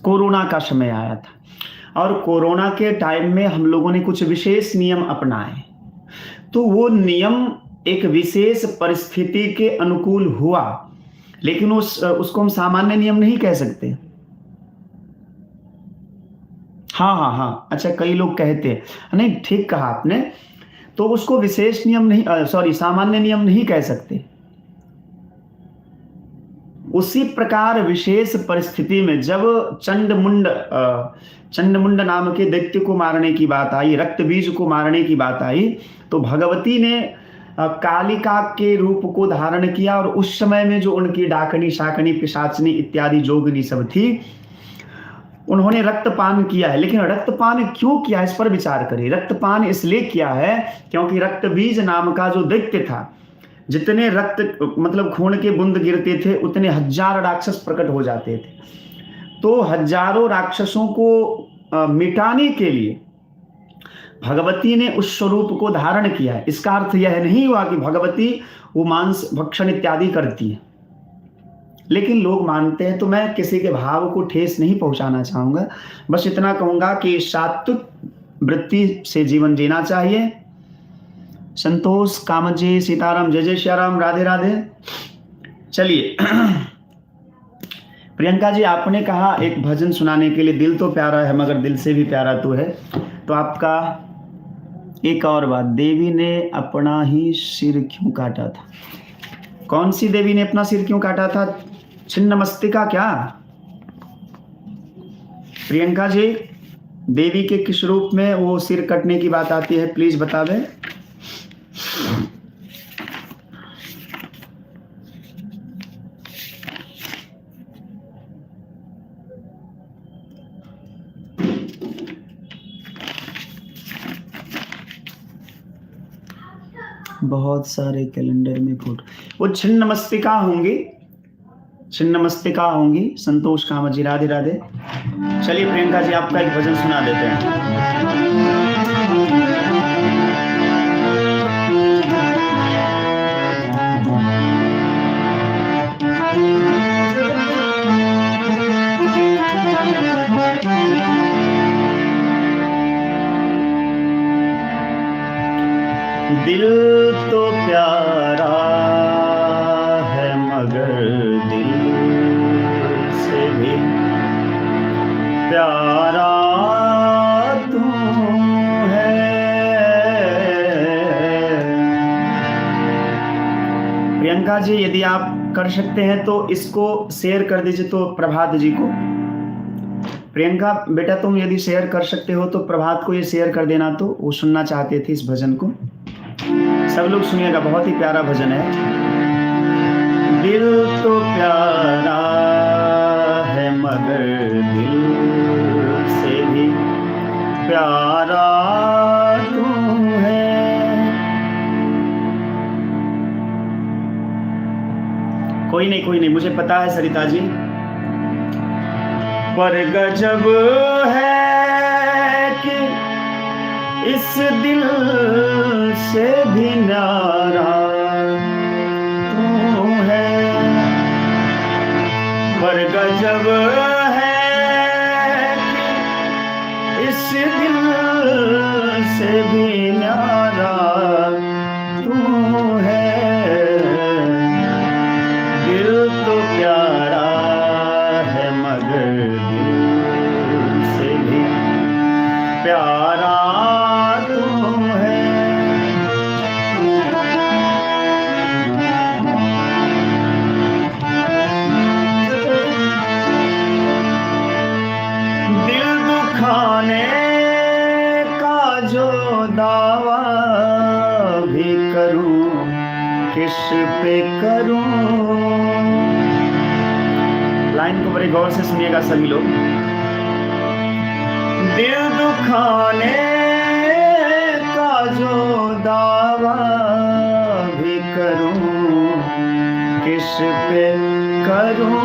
कोरोना का समय आया था और कोरोना के टाइम में हम लोगों ने कुछ विशेष नियम अपनाए, तो वो नियम एक विशेष परिस्थिति के अनुकूल हुआ, लेकिन उसको हम सामान्य नियम नहीं कह सकते। हाँ, अच्छा, कई लोग कहते हैं, नहीं, ठीक कहा आपने, तो उसको विशेष नियम नहीं, सामान्य नियम नहीं कह सकते। उसी प्रकार विशेष परिस्थिति में जब चंडमुंड नाम के दैत्य को मारने की बात आई, रक्त बीज को मारने की बात आई, तो भगवती ने कालिका के रूप को धारण किया और उस समय में जो उनकी डाकनी शाकनी पिशाचनी इत्यादि जोगनी सब थी, उन्होंने रक्तपान किया है। लेकिन रक्तपान क्यों किया, इस पर विचार करिए। रक्तपान इसलिए किया है क्योंकि रक्तबीज नाम का जो दैत्य था, जितने रक्त मतलब खून के बूंद गिरते थे उतने हजार राक्षस प्रकट हो जाते थे। तो हजारों राक्षसों को मिटाने के लिए भगवती ने उस स्वरूप को धारण किया है। इसका अर्थ यह नहीं हुआ कि भगवती वो मांस भक्षण इत्यादि करती है, लेकिन लोग मानते हैं। तो मैं किसी के भाव को ठेस नहीं पहुंचाना चाहूंगा, बस इतना कहूंगा कि सात्विक वृत्ति से जीवन जीना चाहिए। संतोष कामजी, सीताराम, जय जय श्याराम, राधे राधे। चलिए प्रियंका जी, आपने कहा एक भजन सुनाने के लिए। दिल तो प्यारा है मगर दिल से भी प्यारा तो है। तो आपका एक और बात, देवी ने अपना ही सिर क्यों काटा था? कौन सी देवी ने अपना सिर क्यों काटा था? छिन्नमस्तिका क्या? प्रियंका जी, देवी के किस रूप में वो सिर कटने की बात आती है, प्लीज बता दें। बहुत सारे कैलेंडर में फोटो, वो छिन्नमस्तिका होंगी, छिन्नमस्तिका होंगी। संतोष कामजी, राधे राधे। चलिए प्रियंका जी, आपका एक भजन सुना देते हैं। दिल तो प्यारा है मगर दिल से भी प्यारा तू है। प्रियंका जी, यदि आप कर सकते हैं तो इसको शेयर कर दीजिए तो प्रभात जी को। प्रियंका बेटा, तुम यदि शेयर कर सकते हो तो प्रभात को ये शेयर कर देना, तो वो सुनना चाहते थे इस भजन को। सब लोग सुनिएगा, बहुत ही प्यारा भजन है। दिल तो प्यारा है मगर दिल से भी प्यारा तू है। कोई नहीं, मुझे पता है सरिता जी, पर गजब है कि इस दिल से भी न्यारा तू है। पर गजब है कि इस दिल से भी न्यारा तू है। दिल तो प्यारा है मगर दिल से भी प्यारा तू है। दिल दुखाने का जो दावा भी करूं, किस पे करूं? लाइन को बड़े गौर से सुनिएगा सभी लोग। दिल दुखाने का जो दावा भी करूं, किस पे करूं?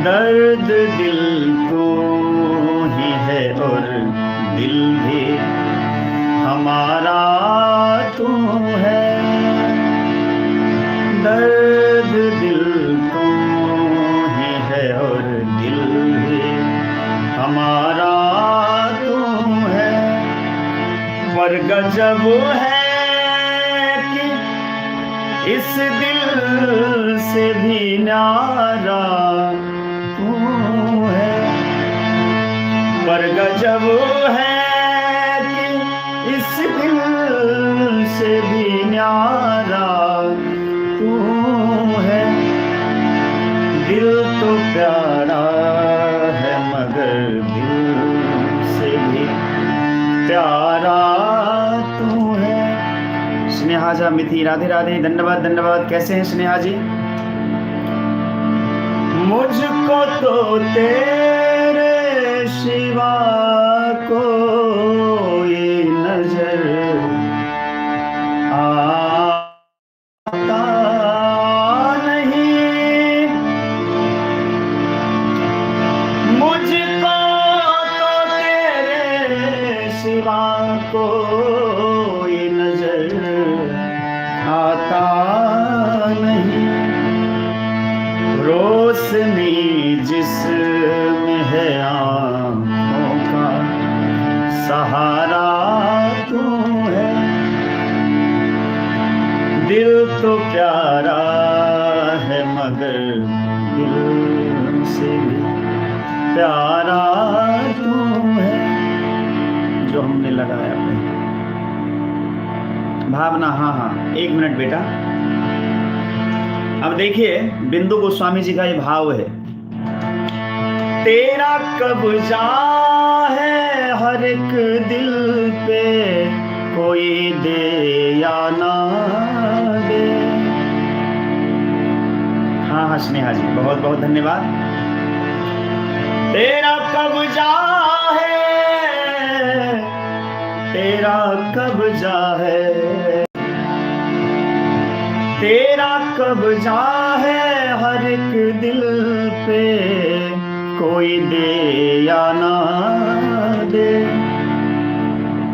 दर्द दिल तो ही है और दिल भी हमारा तू है। दर्द दिल तो ही है और दिल भी हमारा तू है। पर गजब है कि इस दिल से भी न्यारा तू है। पर गजब है कि इस दिल से भी न्यारा तू है। दिल तो प्यारा है मगर दिल से भी प्यारा राजा मिथि, राधे राधे, धन्यवाद धन्यवाद। कैसे हैं स्नेहा जी? मुझको तो तेरे सिवा कोई नजर आता नहीं, मुझको तो तेरे सिवा कोई नजर आता नहीं, रोशनी जिसमें है आँखों का सहारा तू है, दिल तो प्यारा है मगर दिल से भी प्यारा तू है, जो हमने लगाया पे। भावना, हाँ हाँ, एक मिनट बेटा। अब देखिए बिंदु गोस्वामी जी का ये भाव है, तेरा कब्जा है हर एक दिल पे, कोई दे या ना दे। हाँ हाँ स्नेहा जी, बहुत बहुत धन्यवाद। तेरा कब्जा है, तेरा कब्जा है, तेरा कब्जा है हर एक दिल पे, कोई दे या ना दे।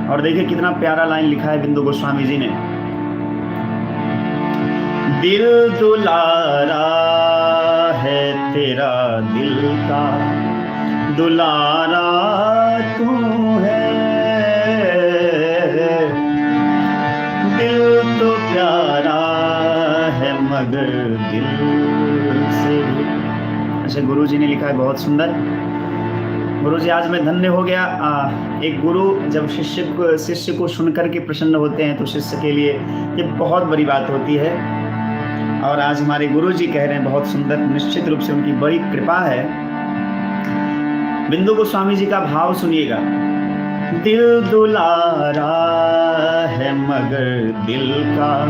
और देखिए कितना प्यारा लाइन लिखा है बिंदु गोस्वामी जी ने, दिल दुलारा है तेरा दिल का दुलारा तू है, दिल तो प्यारा है मगर दिल से भी। अच्छा गुरु जी ने लिखा है, बहुत सुंदर। गुरु जी आज मैं धन्य हो गया। एक गुरु जब शिष्य को सुनकर के प्रसन्न होते हैं तो शिष्य के लिए ये बहुत बड़ी बात होती है। और आज हमारे गुरु जी कह रहे हैं बहुत सुंदर, निश्चित रूप से उनकी बड़ी कृपा है। बिंदु गोस्वामी जी का भाव सुनिएगा, दिल दुलारा है मगर दिल का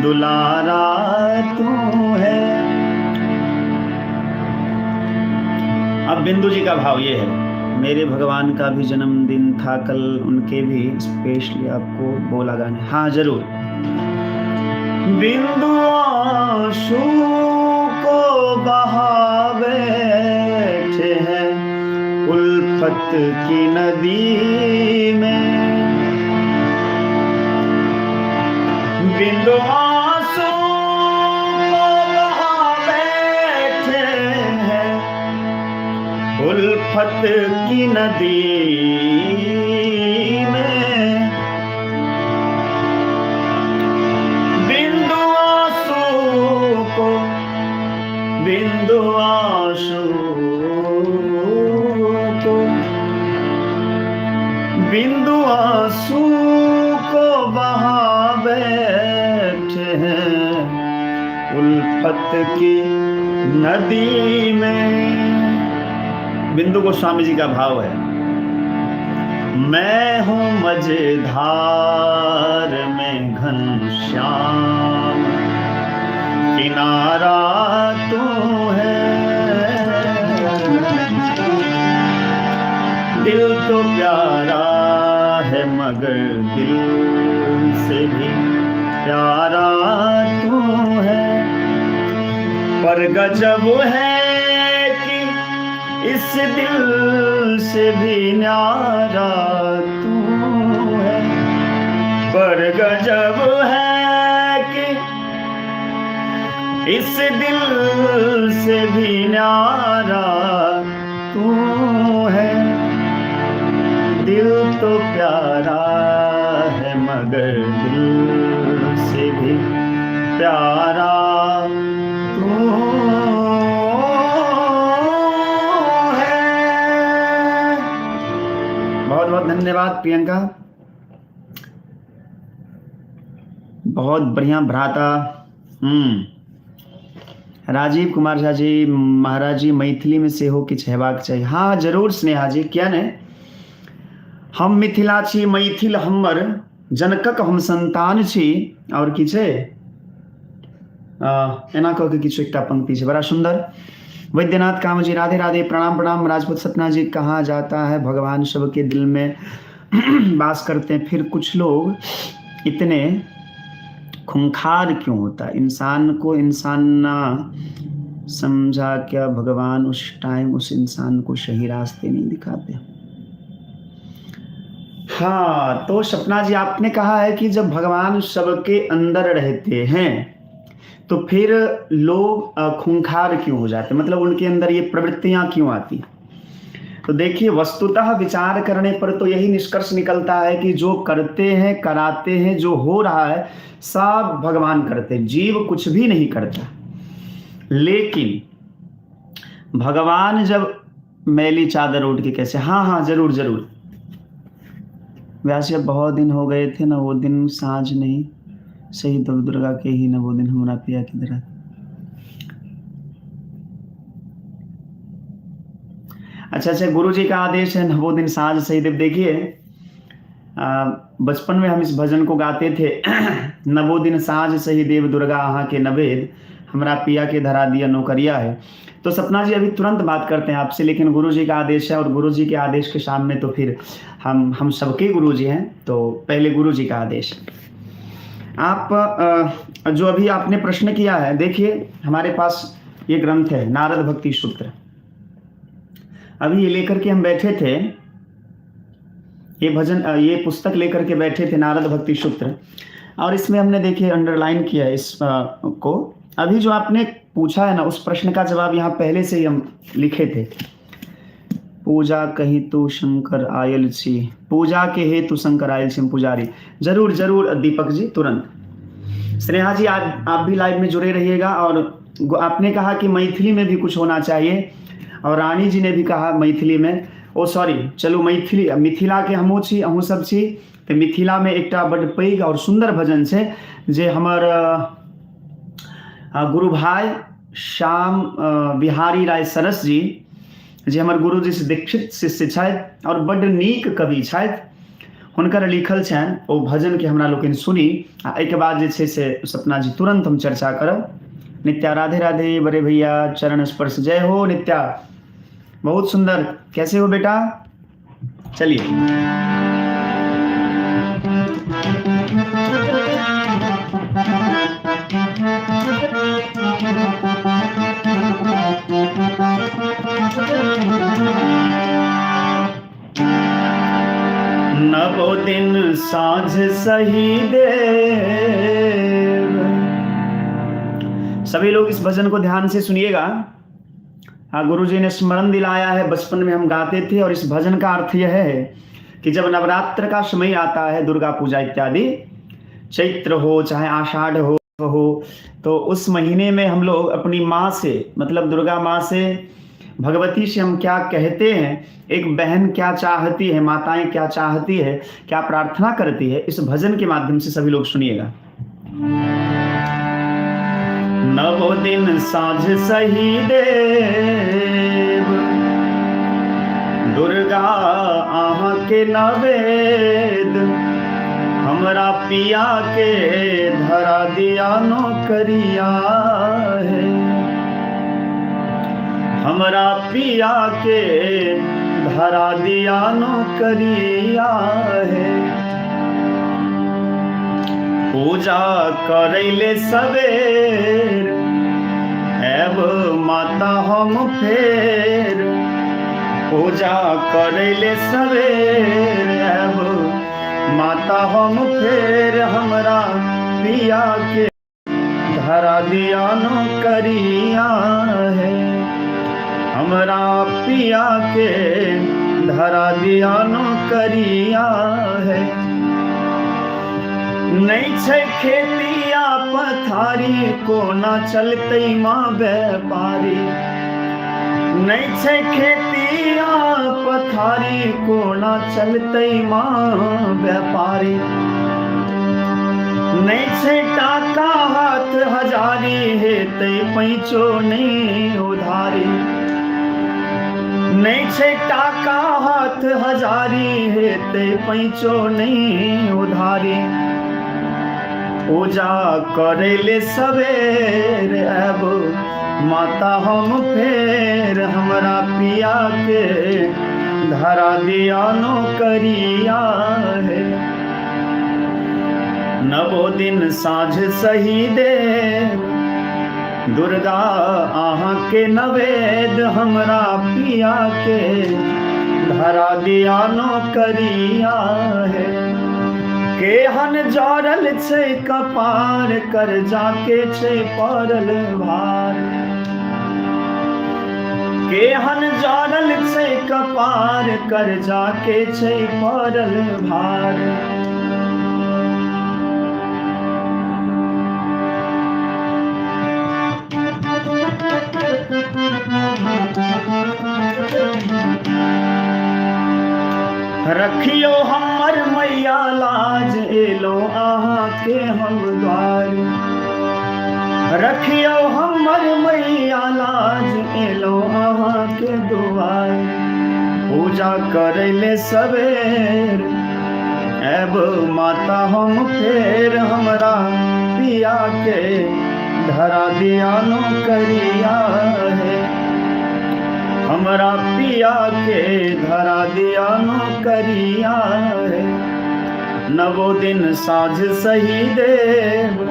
दुलारा तू है। अब बिंदु जी का भाव ये है, मेरे भगवान का भी जन्मदिन था कल, उनके भी स्पेशली आपको बोला गाने। हाँ जरूर। बिंदु आंसू को बहा बैठे हैं उल्फत की नदी में, बिंदु आंसू को बहा बैठे हैं उल्फत की नदी में, बिंदु आंसू को, बिंदु आंसू को, बिंदु आंसू को बहा बैठे हैं उल्फत की नदी में। बिंदु गोस्वामी जी का भाव है, मैं हूँ मझधार में घनश्याम, किनारा तू है, दिल तो प्यारा है मगर दिल से भी प्यारा तू है, पर गजब है इस दिल से भी न्यारा तू है, पर गजब है कि इस दिल से भी न्यारा तू है, दिल तो प्यारा है मगर दिल से भी प्यारा तू। बहुत बहुत धन्यवाद प्रियंका, बहुत बढ़िया भ्राता। राजीव कुमार झा जी, महाराज जी मैथिली में से हो किछ हेबाक चाहिए। हाँ जरूर स्नेहा जी, क्या ने हम मिथिला छी, मैथिल हमर जनकक हम संतान छी और की छै एना कह के किछु एकटा पंक्ति छै बड़ा सुंदर। वैद्यनाथ कामत जी राधे राधे, प्रणाम प्रणाम। राजपूत सपना जी, कहा जाता है भगवान सबके दिल में वास करते हैं, फिर कुछ लोग इतने खूंखार क्यों होता है? इंसान को इंसान ना समझा क्या भगवान उस टाइम उस इंसान को सही रास्ते नहीं दिखाते? हाँ, तो सपना जी आपने कहा है कि जब भगवान सबके अंदर रहते हैं तो फिर लोग खूंखार क्यों हो जाते, मतलब उनके अंदर ये प्रवृत्तियां क्यों आती? तो देखिए, वस्तुतः विचार करने पर तो यही निष्कर्ष निकलता है कि जो करते हैं, कराते हैं, जो हो रहा है सब भगवान करते हैं, जीव कुछ भी नहीं करता। लेकिन भगवान जब मैली चादर उठ के कैसे, हाँ जरूर जरूर वैसे बहुत दिन हो गए थे ना, वो दिन साँझ नहीं सही तो दुर्गा के ही ना, वो दिन हमारा पिया किधर है? अच्छा, गुरु जी का आदेश है ना, वो दिन साँझ सही देव। देखिए, बचपन में हम इस भजन को गाते थे नवो दिन साँझ सही देव दुर्गा अहाँ के नवेद, हमरा पिया के धरा दिया नौकरिया है। तो सपना जी अभी तुरंत बात करते हैं आपसे, लेकिन गुरु जी का आदेश है और गुरु जी के आदेश के सामने तो फिर हम सबके गुरु जी हैं, तो पहले गुरु जी का आदेश। आप जो अभी आपने प्रश्न किया है, देखिए हमारे पास ये ग्रंथ है नारद भक्ति सूत्र, अभी ये लेकर के हम बैठे थे, ये भजन ये पुस्तक लेकर के बैठे थे नारद भक्ति सूत्र, और इसमें हमने देखिए अंडरलाइन किया है इस को। अभी जो आपने पूछा है ना, उस प्रश्न का जवाब यहाँ पहले से ही हम लिखे थे। पूजा कही तू शंकर आयल छी, पूजा के हेतु शंकर आयल छी पुजारी। जरूर जरूर दीपक जी, तुरंत। स्नेहा जी आप भी लाइव में जुड़े रहिएगा। और आपने कहा कि मैथिली में भी कुछ होना चाहिए, और रानी जी ने भी कहा मैथिली में, ओ सॉरी, चलू मैथिली मिथिला के हमहूँ छी अहूँ सब छी, तो मिथिला में एकटा बड़ पैघ और सुंदर भजन छै जे हमर गुरु भाई श्याम बिहारी राय सरस जी, जे हमर गुरु जी से दीक्षित शिष्य छथि और बड्ड नीक कवि छथि, हुनकर लिखल छनि ओ भजन के हमरा लोकनि सुनी, आ एहिके बाद जे छै से सपना जी तुरंत हम चर्चा करब। नित्या राधे राधे, बड़े भैया चरण स्पर्श, जय हो नित्या, बहुत सुंदर, कैसे हो बेटा? चलिए, नवो दिन साँझ सही देव। सभी लोग इस भजन को ध्यान से सुनिएगा। हाँ, गुरु जी ने स्मरण दिलाया है, बचपन में हम गाते थे, और इस भजन का अर्थ यह है कि जब नवरात्र का समय आता है, दुर्गा पूजा इत्यादि, चैत्र हो चाहे आषाढ़ हो, तो उस महीने में हम लोग अपनी माँ से, मतलब दुर्गा माँ से, भगवती से हम क्या कहते हैं, एक बहन क्या चाहती है, माताएं क्या चाहती है, क्या प्रार्थना करती है, इस भजन के माध्यम से सभी लोग सुनिएगा। नवो दिन साँझ सही देव, दुर्गा आहाँ के नवेद, हमरा पिया के धरा दिया नौकरिया है, हमरा पिया के धरा दिया नौकरिया है। पूजा करैले सवेर, एब माता हम फेर, पूजा करैले सवेर, एब माता हम फेर, हमरा पिया के धरा दिया नौकरिया है, हमरा पिया के धरा दिया नौकरिया है। नहीं छै खेतिया पथारी, कोना चलते माँ व्यापारी, नहीं छै खेतिया पथारी, कोना चलते माँ व्यापारी, नहीं छै टाका हाथ हजारी, हेतै पैंचो नहीं उधारी, नहीं छै टाका हाथ हजारी हेते पैंचो नहीं उधारी। पूजा करेले सवेर अब माता हम फेर, हमरा पिया के धरा दिया नौकरिया है। नवो दिन साँझ सही दे दुर्गा आहाँ के नवेद, हमरा पिया के धरा दिया नौकरिया है। केहन जरल छै कपार, कर जाके छै पड़ल भार। केहन जरल छै कपार, कर जाके छै पड़ल भार। रखियो हमर मैया लाज, एलो आहाँ के हम द्वार। रखियो हमर मैया लाज, एलो आहाँ के द्वार। पूजा करैले सवेर अब माता हम फेर, हमरा पिया के धरा दिया नौकरिया है। हमरा पिया के धरा दिया नौकरिया है। नवो दिन साँझ सही देव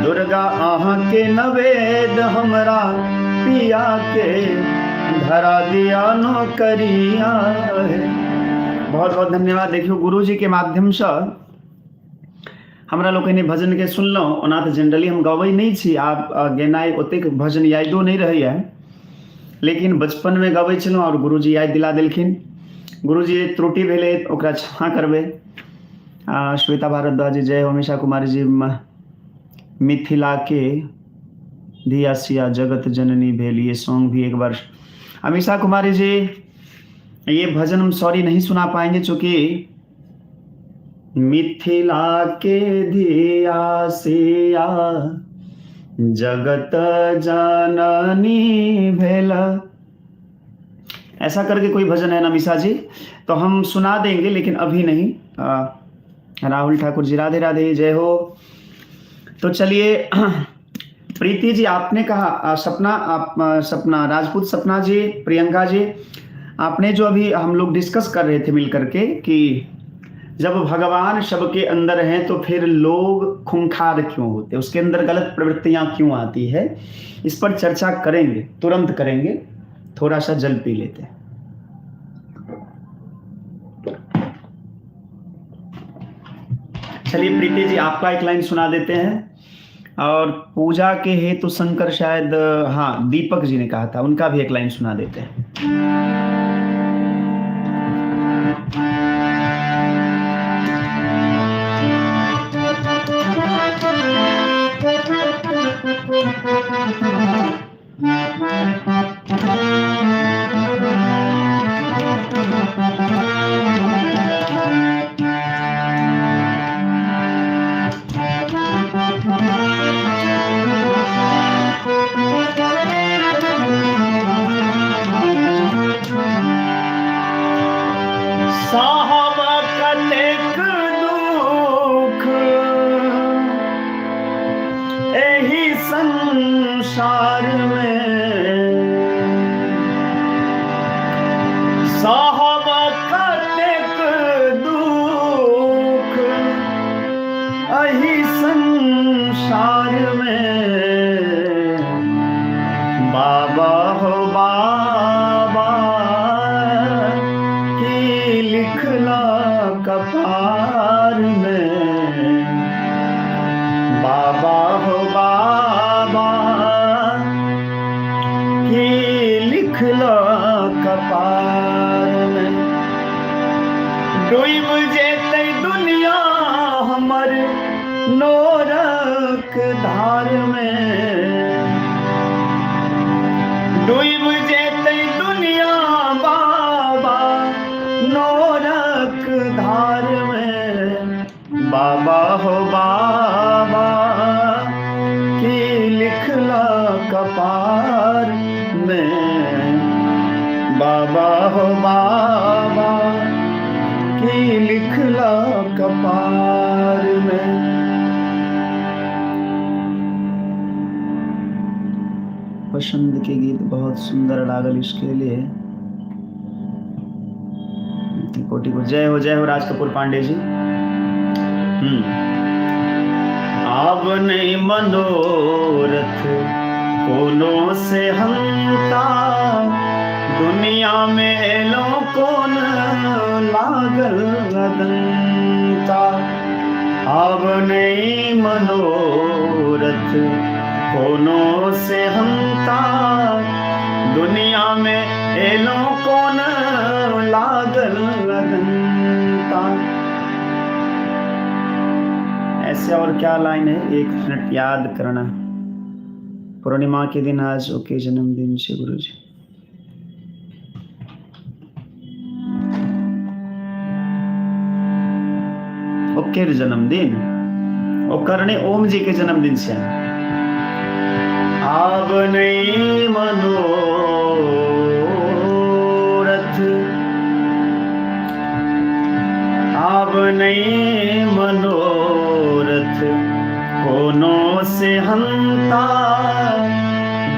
दुर्गा आहाँ के नवेद, हमरा पिया के धरा दिया नौकरिया है। बहुत बहुत धन्यवाद। देखियो गुरु जी के माध्यम से हमरा लोग भजन के सुनलहुँ। ओना तो जनरली हम गबै नहीं छी, आप गेनाइ ओतेक भजन यादो नहीं रही है, लेकिन बचपन में गबै छलहुँ और गुरुजी याद दिला देलखिन। गुरुजी त्रुटि भेलै ओकरा क्षमा करबै। श्वेता भारद्वाज जी जय हो। उमेशा कुमारी जी मिथिला के धिया सिया जगत जननी भेल, ये सॉन्ग भी एक बार। अमीषा कुमारी जी ये भजन हम सॉरी नहीं सुना पाएंगे, चूंकि मिथिला के धिया सिया जगत जननी भेल, ऐसा करके कोई भजन है ना मिशा जी, तो हम सुना देंगे लेकिन अभी नहीं। राहुल ठाकुर जी राधे राधे जय हो। तो चलिए प्रीति जी आपने कहा, सपना राजपूत, सपना जी, प्रियंका जी, आपने जो अभी हम लोग डिस्कस कर रहे थे मिलकर के कि जब भगवान सबके अंदर हैं तो फिर लोग खूंखार क्यों होते, उसके अंदर गलत प्रवृत्तियां क्यों आती है, इस पर चर्चा करेंगे, तुरंत करेंगे। थोड़ा सा जल पी लेते हैं। चलिए प्रीति जी आपका एक लाइन सुना देते हैं, और पूजा के हेतु शंकर शायद, हाँ दीपक जी ने कहा था, उनका भी एक लाइन सुना देते हैं। संसार में साहब कतेक दुख, एही संसार में बाबा हो बाबा की लिखला कपार में, बाबा हो बाबा की लिखला कपार में। डूब जेतै दुनिया हमर नोरक धार में, डूब जेतै दुनिया बाबा नोरक धार में, बाबा हो बाबा की लिखला कपार में, बाबा हो बाबा कपार में। पसंद के गीत बहुत सुंदर लागल, इसके लिए कोटि को जय हो राज कपूर पांडे जी। आब नहीं मनोरथ कोनो से हमका, दुनिया में एलो कौन लागल अदंता। आब नहीं मनोरथ कोनो से हमका, दुनिया में एलो कौन लागल अदंता। ऐसे और क्या लाइन है, 1 मिनट याद करना। पूर्णिमा के दिन आज ओके जन्मदिन से गुरु जी। ओके जन्मदिन ओ करने ओम जी के जन्मदिन से। आब नहीं मनोरथ, आब नहीं मनोरथ कोनो से हमता,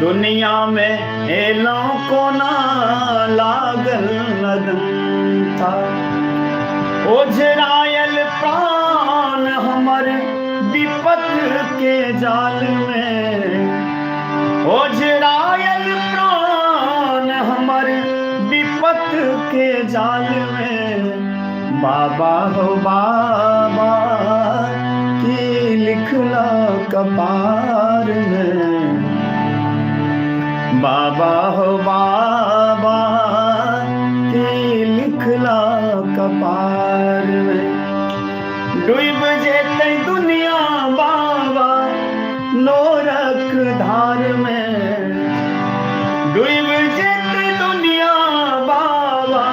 दुनिया में एलो कोना लागल अदंता। ओझरायल प्राण हमर विपत के जाल में, ओझरायल प्राण हमर विपत के जाल में। बाबा हो बाबा की लिखला कपार में, बाबा हो बाबा की लिखला कपार में। डूब जेते दुनिया बाबा नोरक धार में, डूब जेते दुनिया बाबा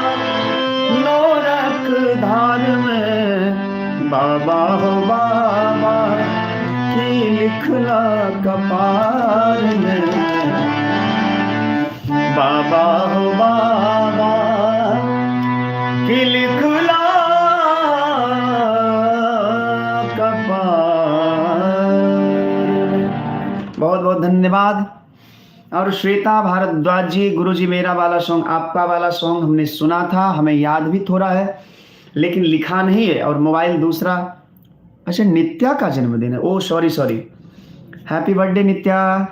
नोरक धार में। बाबा हो बाबा की लिखला कपार में, बाबा हो बाबा की लिखला बहुत बहुत धन्यवाद। और श्वेता भारद्वाज जी, गुरु जी मेरा वाला सॉन्ग, आपका वाला सॉन्ग हमने सुना था, हमें याद भी थोड़ा है लेकिन लिखा नहीं है, और मोबाइल दूसरा। अच्छा, नित्या का जन्मदिन है। ओ सॉरी, हैप्पी बर्थडे नित्या।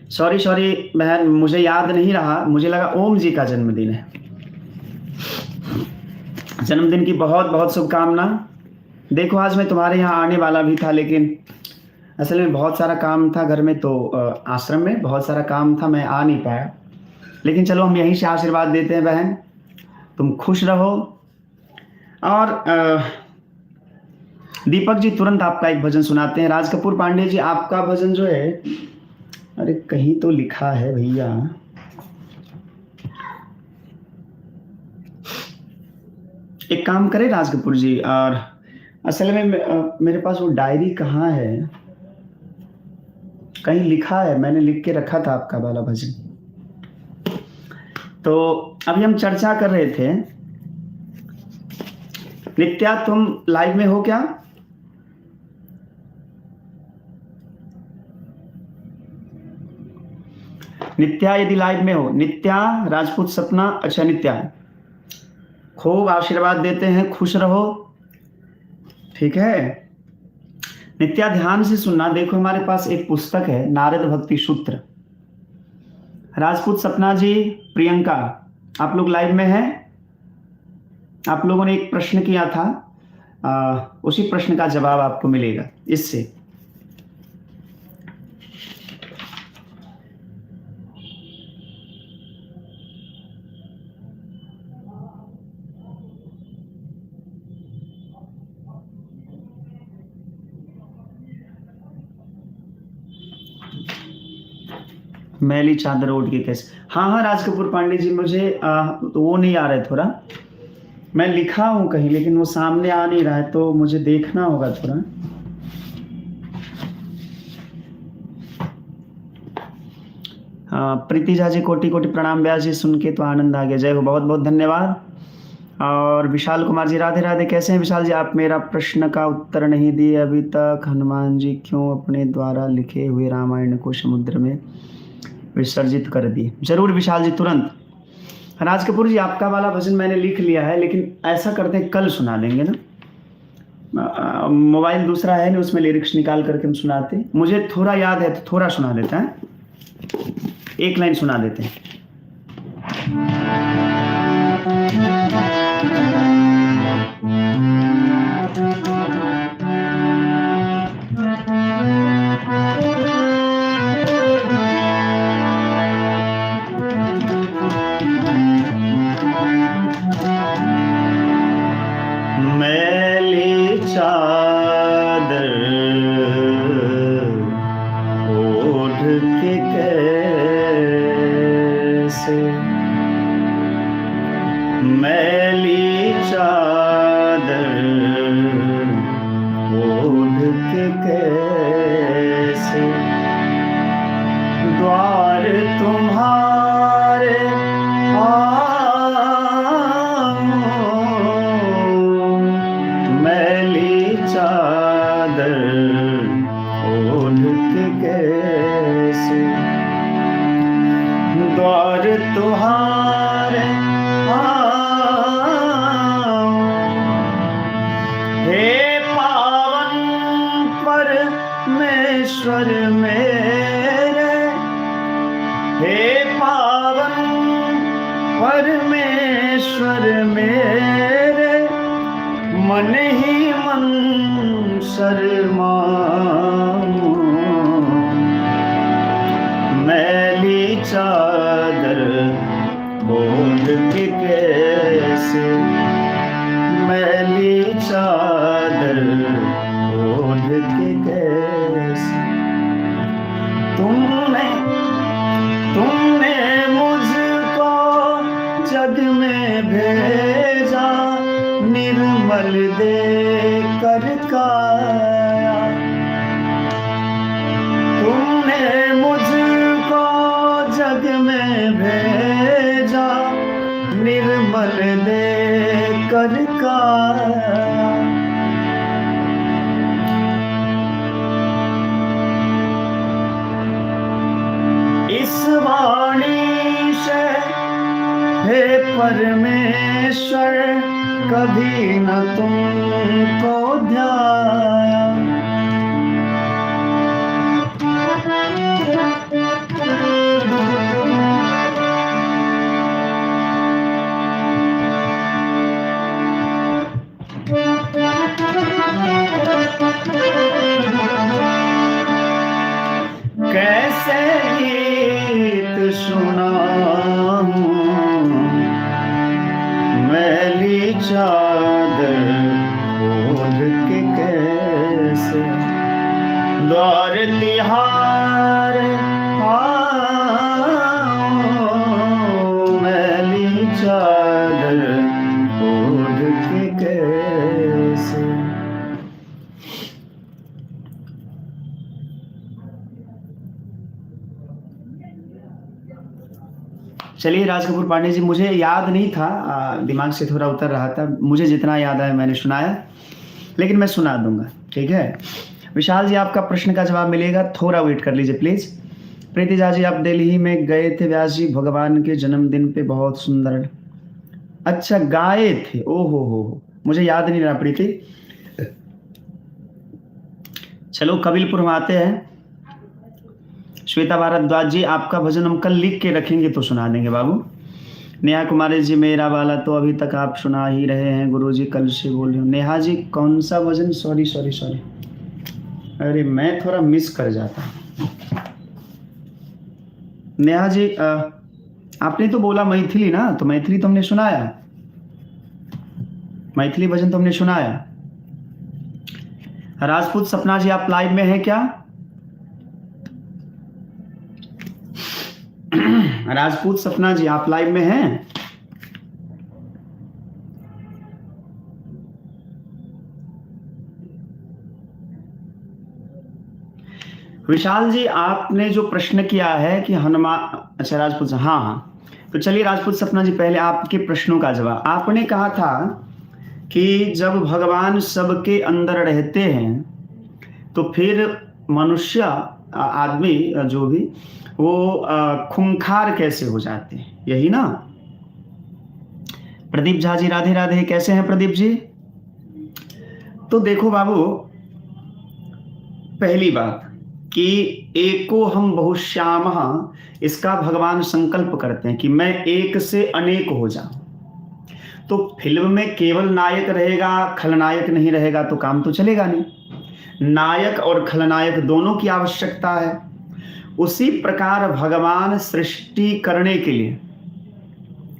सॉरी बहन, मुझे याद नहीं रहा, मुझे लगा ओम जी का जन्मदिन है। जन्मदिन की बहुत बहुत शुभकामना। देखो आज मैं तुम्हारे यहाँ आने वाला भी था, लेकिन असल में बहुत सारा काम था घर में, तो आश्रम में बहुत सारा काम था, मैं आ नहीं पाया। लेकिन चलो हम यहीं से आशीर्वाद देते हैं बहन, तुम खुश रहो। और दीपक जी तुरंत आपका एक भजन सुनाते हैं। राज कपूर पांडे जी, आपका भजन जो है, अरे कहीं तो लिखा है भैया, एक काम करें राज कपूर जी, और असल में मेरे पास वो डायरी कहाँ है, कहीं लिखा है, मैंने लिख के रखा था आपका वाला भजन। तो अभी हम चर्चा कर रहे थे। नित्या तुम लाइव में हो क्या? नित्या यदि लाइव में हो, नित्या राजपूत सपना, अच्छा नित्या, खूब आशीर्वाद देते हैं, खुश रहो, ठीक है। नित्या ध्यान से सुनना। देखो हमारे पास एक पुस्तक है, नारद भक्ति सूत्र। राजपूत सपना जी, प्रियंका, आप लोग लाइव में हैं? आप लोगों ने एक प्रश्न किया था, उसी प्रश्न का जवाब आपको मिलेगा इससे। मैली चादर ओढ़ के कैसे? हाँ राज कपूर पांडे जी, मुझे तो वो नहीं आ रहा है, थोड़ा मैं लिखा हूं कहीं लेकिन वो सामने आ नहीं रहा है, तो मुझे देखना होगा थोड़ा। प्रीति झा जी, कोटि कोटि प्रणाम। व्यास जी, सुन के तो आनंद आ गया, जय हो, बहुत बहुत धन्यवाद। और विशाल कुमार जी, राधे राधे, कैसे हैं विशाल जी? आप मेरा प्रश्न का उत्तर नहीं दिए अभी तक। हनुमान जी क्यों अपने द्वारा लिखे हुए रामायण को समुद्र में विसर्जित कर दिए? जरूर विशाल जी, तुरंत। राज कपूर जी, आपका वाला भजन मैंने लिख लिया है, लेकिन ऐसा करते हैं कल सुना देंगे ना। मोबाइल दूसरा है नहीं, उसमें लिरिक्स निकाल करके हम सुनाते। मुझे थोड़ा याद है तो थोड़ा सुना देता है, एक लाइन सुना देते हैं। मैली चादर ओढ़ के कैसे, मैली चादर ओढ़ के कैसे द्वार तुम्हारे मैली चादर ओढ़ के कैसे द्वार तुम्हारे हे पावन परमेश्वर मेरे, हे पावन परमेश्वर मेरे, मन ही मन शर्माऊं। मैली चादर ओढ़ के कैसे, मैली चादर ओढ़ के कैसे तुमने मुझको जग में भेजा, निर्मल दे कर काया। तुमने मुझको जग में भेजा, निर्मल दे कर काया। इस वाणी से हे परमेश्वर कभी न तुमको ध्याया। कैसे गीत सुनाऊं, मैली चादर ओढ़ के कैसे द्वार तिहारे मैली चादर ओढ़ के कैसे। चलिए राज कपूर पांडे जी, मुझे याद नहीं था, दिमाग से थोड़ा उतर रहा था। मुझे जितना याद आया मैंने सुनाया, लेकिन मैं सुना दूंगा, ठीक है। विशाल जी, आपका प्रश्न का जवाब मिलेगा, थोड़ा वेट कर लीजिए प्लीज। प्रीतिजा जी, आप दिल्ली में गए थे व्यास जी भगवान के जन्मदिन पे, बहुत सुंदर। अच्छा, गाए थे, ओहो हो, मुझे याद नहीं रहा प्रीति। चलो कबीलपुर हम आते हैं। श्वेता भारद्वाज जी, आपका भजन हम कल लिख के रखेंगे तो सुना देंगे बाबू। नेहा कुमारी जी, मेरा वाला तो अभी तक आप सुना ही रहे हैं गुरु जी, कल से बोल रहे हो। नेहा जी, कौन सा भजन? सॉरी सॉरी सॉरी, अरे मैं थोड़ा मिस कर जाता। नेहा जी, आपने तो बोला मैथिली ना, तो मैथिली तो हमने सुनाया, मैथिली भजन तो हमने सुनाया। राजपूत सपना जी, आप लाइव में हैं क्या? राजपूत सपना जी, आप लाइव में हैं? विशाल जी, आपने जो प्रश्न किया है कि हनुमान, अच्छा राजपूत, हाँ हाँ, तो चलिए राजपूत सपना जी, पहले आपके प्रश्नों का जवाब। आपने कहा था कि जब भगवान सबके अंदर रहते हैं तो फिर मनुष्य आदमी जो भी वो खूंखार कैसे हो जाते हैं, यही ना? प्रदीप झा जी राधे राधे, कैसे हैं प्रदीप जी? तो देखो बाबू, पहली बात कि एको हम बहुश्यामः, इसका भगवान संकल्प करते हैं कि मैं एक से अनेक हो जाऊं। तो फिल्म में केवल नायक रहेगा, खलनायक नहीं रहेगा तो काम तो चलेगा नहीं। नायक और खलनायक दोनों की आवश्यकता है। उसी प्रकार भगवान सृष्टि करने के लिए,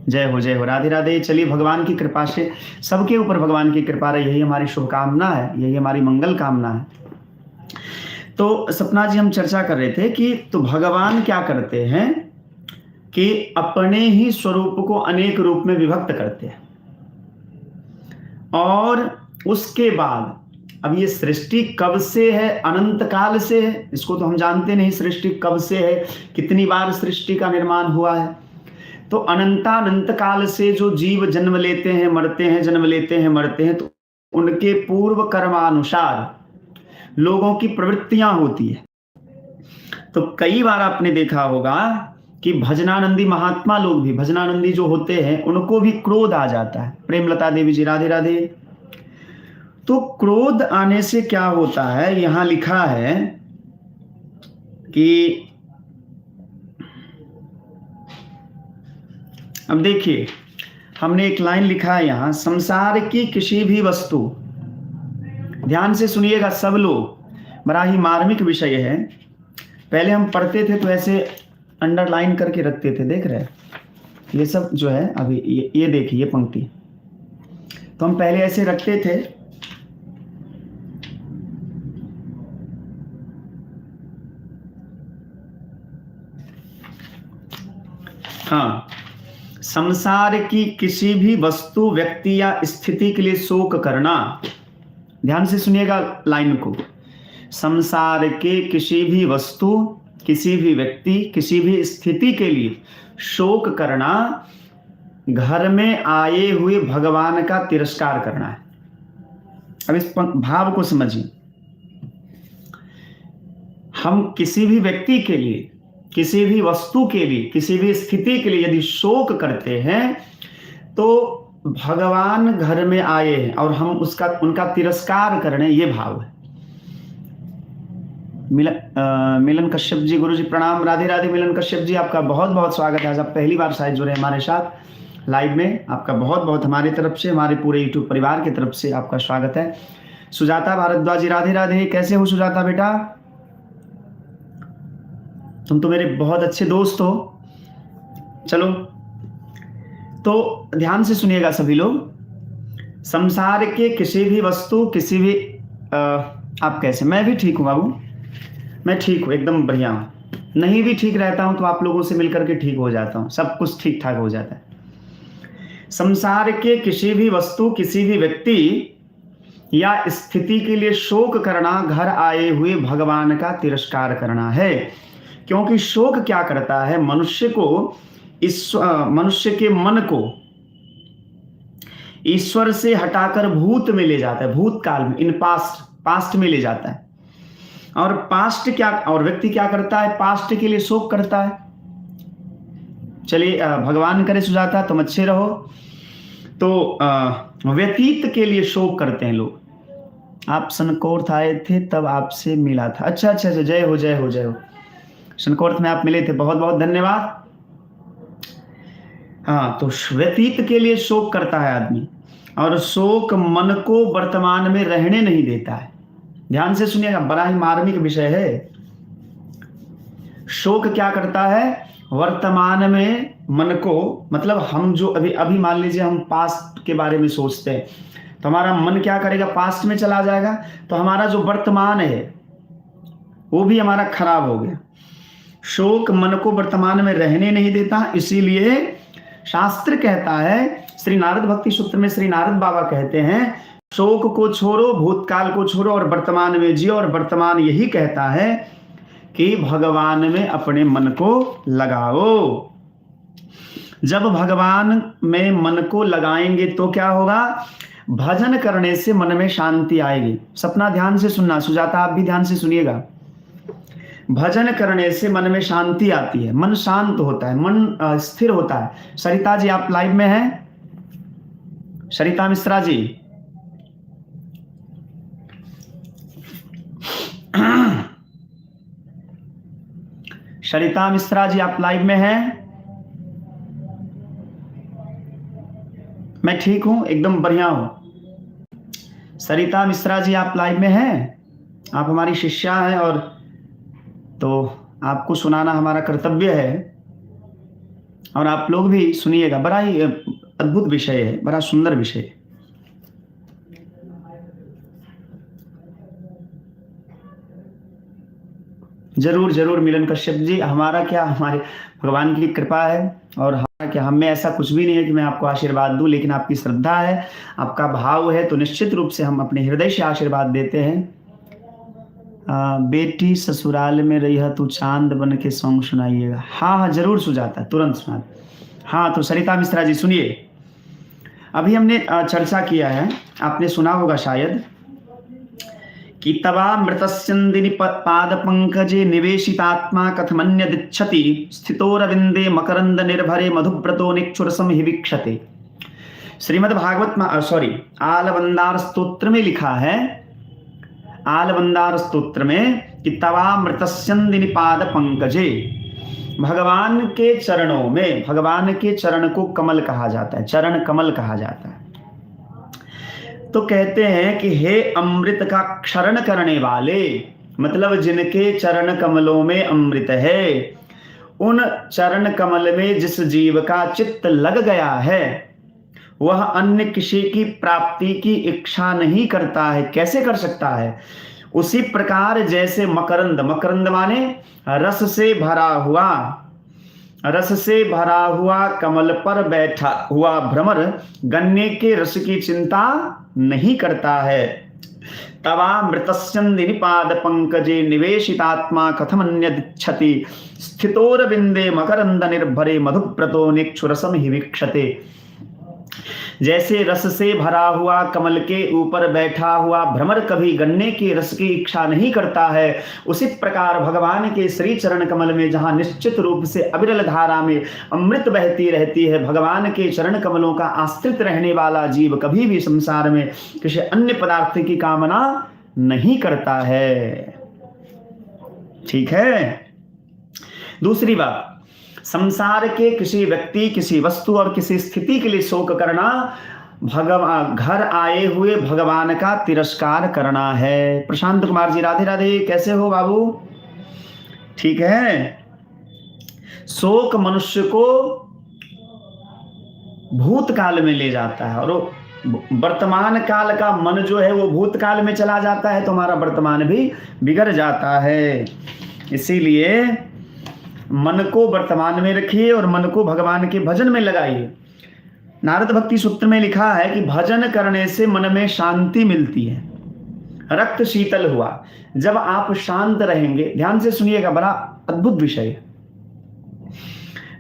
जय हो राधे राधे। चलिए भगवान की कृपा से सबके ऊपर भगवान की कृपा रहे, यही हमारी शुभकामना है, यही हमारी मंगल कामना है। तो सपना जी हम चर्चा कर रहे थे कि तो भगवान क्या करते हैं कि अपने ही स्वरूप को अनेक रूप में विभक्त करते हैं, और उसके बाद अब ये सृष्टि कब से है? अनंत काल से है। इसको तो हम जानते नहीं सृष्टि कब से है, कितनी बार सृष्टि का निर्माण हुआ है। तो अनंतानंत काल से जो जीव जन्म लेते हैं, मरते हैं, जन्म लेते हैं, मरते हैं, तो उनके पूर्व कर्मानुसार लोगों की प्रवृत्तियां होती है। तो कई बार आपने देखा होगा कि भजनानंदी महात्मा लोग भी, भजनानंदी जो होते हैं, उनको भी क्रोध आ जाता है। प्रेमलता देवी जी राधे राधे। तो क्रोध आने से क्या होता है, यहां लिखा है कि अब देखिए, हमने एक लाइन लिखा है यहां, संसार की किसी भी वस्तु, ध्यान से सुनिएगा सब लोग, बड़ा ही मार्मिक विषय है। पहले हम पढ़ते थे तो ऐसे अंडरलाइन करके रखते थे, देख रहे हैं ये सब जो है, अभी ये देखिए ये पंक्ति, तो हम पहले ऐसे रखते थे। हाँ, संसार की किसी भी वस्तु, व्यक्ति या स्थिति के लिए शोक करना, ध्यान से सुनिएगा लाइन को, संसार के किसी भी वस्तु, किसी भी व्यक्ति, किसी भी स्थिति के लिए शोक करना, घर में आए हुए भगवान का तिरस्कार करना है। अब इस भाव को समझिए। हम किसी भी व्यक्ति के लिए, किसी भी वस्तु के लिए, किसी भी स्थिति के लिए यदि शोक करते हैं तो भगवान घर में आए हैं और हम उनका तिरस्कार करने, ये भाव है। मिलन कश्यप जी, गुरु जी प्रणाम, राधे राधे। मिलन कश्यप जी, आपका बहुत बहुत स्वागत है। आज आप पहली बार शायद जुड़े हमारे साथ लाइव में, आपका बहुत बहुत हमारी तरफ से, हमारे पूरे यूट्यूब परिवार की तरफ से आपका स्वागत है। सुजाता भारद्वाज जी राधे राधे, कैसे हो सुजाता बेटा? तुम तो मेरे बहुत अच्छे दोस्त हो। चलो, तो ध्यान से सुनिएगा सभी लोग। संसार के किसी भी वस्तु, किसी भी आप कैसे? मैं भी ठीक हूँ बाबू, मैं ठीक हूँ, एकदम बढ़िया हूँ। नहीं भी ठीक रहता हूँ तो आप लोगों से मिलकर के ठीक हो जाता हूँ, सब कुछ ठीक ठाक हो जाता है। संसार के किसी भी वस्तु, किसी भी व्यक्ति या स्थिति के लिए शोक करना, घर आए हुए भगवान का तिरस्कार करना है। क्योंकि शोक क्या करता है, मनुष्य को, मनुष्य के मन को ईश्वर से हटाकर भूत में ले जाता है, भूतकाल में, इन पास्ट में ले जाता है। और पास्ट क्या, और व्यक्ति क्या करता है, पास्ट के लिए शोक करता है। चलिए भगवान करे सुजाता तुम अच्छे रहो। तो व्यतीत के लिए शोक करते हैं लोग। आप सनकोर्थ आए थे तब आपसे मिला था। अच्छा, जय हो जय हो जय हो। सनकोर्थ में आप मिले थे, बहुत बहुत धन्यवाद। हाँ, तो व्यतीत के लिए शोक करता है आदमी, और शोक मन को वर्तमान में रहने नहीं देता है। ध्यान से सुनिएगा, बड़ा ही मार्मिक विषय है। शोक क्या करता है, वर्तमान में मन को, मतलब हम जो अभी मान लीजिए हम पास्ट के बारे में सोचते हैं तो हमारा मन क्या करेगा, पास्ट में चला जाएगा, तो हमारा जो वर्तमान है वो भी हमारा खराब हो गया। शोक मन को वर्तमान में रहने नहीं देता, इसीलिए शास्त्र कहता है, श्री नारद भक्ति सूत्र में श्री नारद बाबा कहते हैं, शोक को छोड़ो, भूतकाल को छोड़ो और वर्तमान में जियो। और वर्तमान यही कहता है कि भगवान में अपने मन को लगाओ। जब भगवान में मन को लगाएंगे तो क्या होगा? भजन करने से मन में शांति आएगी। सपना ध्यान से सुनना, सुजाता आप भी ध्यान से सुनिएगा। भजन करने से मन में शांति आती है, मन शांत होता है, मन स्थिर होता है। सरिता जी आप लाइव में हैं? सरिता मिश्रा जी, सरिता मिश्रा जी आप लाइव में हैं? मैं ठीक हूं, एकदम बढ़िया हूं। सरिता मिश्रा जी आप लाइव में हैं? आप हमारी शिष्या हैं और तो आपको सुनाना हमारा कर्तव्य है, और आप लोग भी सुनिएगा। बड़ा ही अद्भुत विषय है, बड़ा सुंदर विषय है। जरूर जरूर मिलन कश्यप जी, हमारा क्या, हमारे भगवान की कृपा है, और हमारा क्या, हम में ऐसा कुछ भी नहीं है कि मैं आपको आशीर्वाद दूं, लेकिन आपकी श्रद्धा है, आपका भाव है, तो निश्चित रूप से हम अपने हृदय से आशीर्वाद देते हैं। बेटी ससुराल में रही है, तू चांद बन के सॉन्ग सुनाइएगा। हाँ हाँ जरूर सुजाता, तुरंत सुना। हाँ तो सरिता मिश्रा जी सुनिए, अभी हमने चर्चा किया है, आपने सुना होगा शायद, कि तवा मृतस्यन्दिनि पाद पंकजे निवेशितात्मा कथमन्यदिच्छति स्थितोरविंदे मकरंद निर्भरे मधुव्रतो निक्षुरसम हि वीक्षते। श्रीमद् भागवत आलवंदार स्तोत्र में लिखा है, आलवंदार स्तोत्र में, कि तवा मृतस्यन्दिनि पाद पंकजे, भगवान के चरणों में, भगवान के चरण को कमल कहा जाता है, चरण कमल कहा जाता है। तो कहते हैं कि हे अमृत का क्षरण करने वाले, मतलब जिनके चरण कमलों में अमृत है, उन चरण कमल में जिस जीव का चित्त लग गया है, वह अन्य किसी की प्राप्ति की इच्छा नहीं करता है। कैसे कर सकता है? उसी प्रकार जैसे मकरंद, मकरंद माने रस से भरा हुआ, रस से भरा हुआ कमल पर बैठा हुआ भ्रमर गन्ने के रस की चिंता नहीं करता है। तवा मृतस्यन्दिनि पाद पंकजे निवेशितात्मा कथमन्यदिच्छति स्थितोरविंदे मकरंद निर्भरे मधुव्रतो निक्षुरसम हि वीक्षते। जैसे रस से भरा हुआ कमल के ऊपर बैठा हुआ भ्रमर कभी गन्ने के रस की इच्छा नहीं करता है, उसी प्रकार भगवान के श्री चरण कमल में जहां निश्चित रूप से अविरल धारा में अमृत बहती रहती है, भगवान के चरण कमलों का आश्रित रहने वाला जीव कभी भी संसार में किसी अन्य पदार्थ की कामना नहीं करता है। ठीक है। दूसरी बात, संसार के किसी व्यक्ति, किसी वस्तु और किसी स्थिति के लिए शोक करना भगवान, घर आए हुए भगवान का तिरस्कार करना है। प्रशांत कुमार जी राधे राधे, कैसे हो बाबू? ठीक है। शोक मनुष्य को भूतकाल में ले जाता है, और वर्तमान काल का मन जो है वो भूतकाल में चला जाता है, तो हमारा वर्तमान भी बिगड़ जाता है। इसीलिए मन को वर्तमान में रखिए और मन को भगवान के भजन में लगाइए। नारद भक्ति सूत्र में लिखा है कि भजन करने से मन में शांति मिलती है, रक्त शीतल हुआ। जब आप शांत रहेंगे, ध्यान से सुनिएगा, बड़ा अद्भुत विषय है।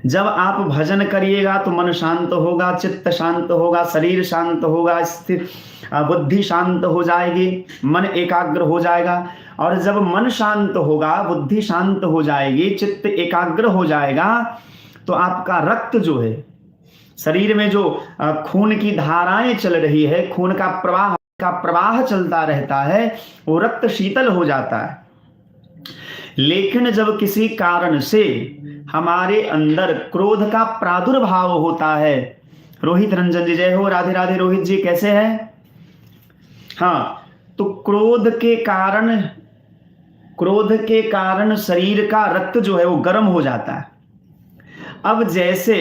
जब आप भजन करिएगा तो मन शांत होगा, चित्त शांत होगा, शरीर शांत होगा, स्थिर बुद्धि शांत हो जाएगी, मन एकाग्र हो जाएगा। और जब मन शांत होगा, बुद्धि शांत हो जाएगी, चित्त एकाग्र हो जाएगा, तो आपका रक्त जो है, शरीर में जो खून की धाराएं चल रही है, खून का प्रवाह चलता रहता है, वो रक्त शीतल हो जाता है। लेकिन जब किसी कारण से हमारे अंदर क्रोध का प्रादुर्भाव होता है, रोहित रंजन जी जय हो, राधे राधे रोहित जी, कैसे हैं? हाँ, तो क्रोध के कारण शरीर का रक्त जो है वो गर्म हो जाता है। अब जैसे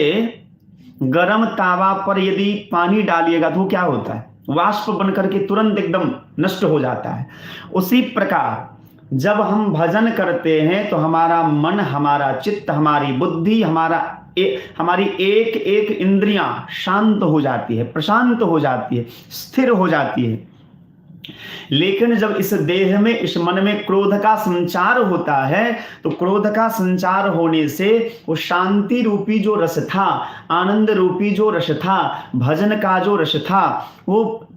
गर्म तावा पर यदि पानी डालिएगा तो क्या होता है? वाष्प बनकर के तुरंत एकदम नष्ट हो जाता है। उसी प्रकार जब हम भजन करते हैं तो हमारा मन, हमारा चित्त, हमारी बुद्धि, हमारी एक एक इंद्रियां शांत हो जाती है, प्रशांत हो जाती है, स्थिर हो जाती है। लेकिन जब इस देह में, इस मन में क्रोध का संचार होता है, तो क्रोध का संचार होने से वो शांति रूपी जो रस था, आनंद रूपी जो रस था, भजन का जो रस था, वो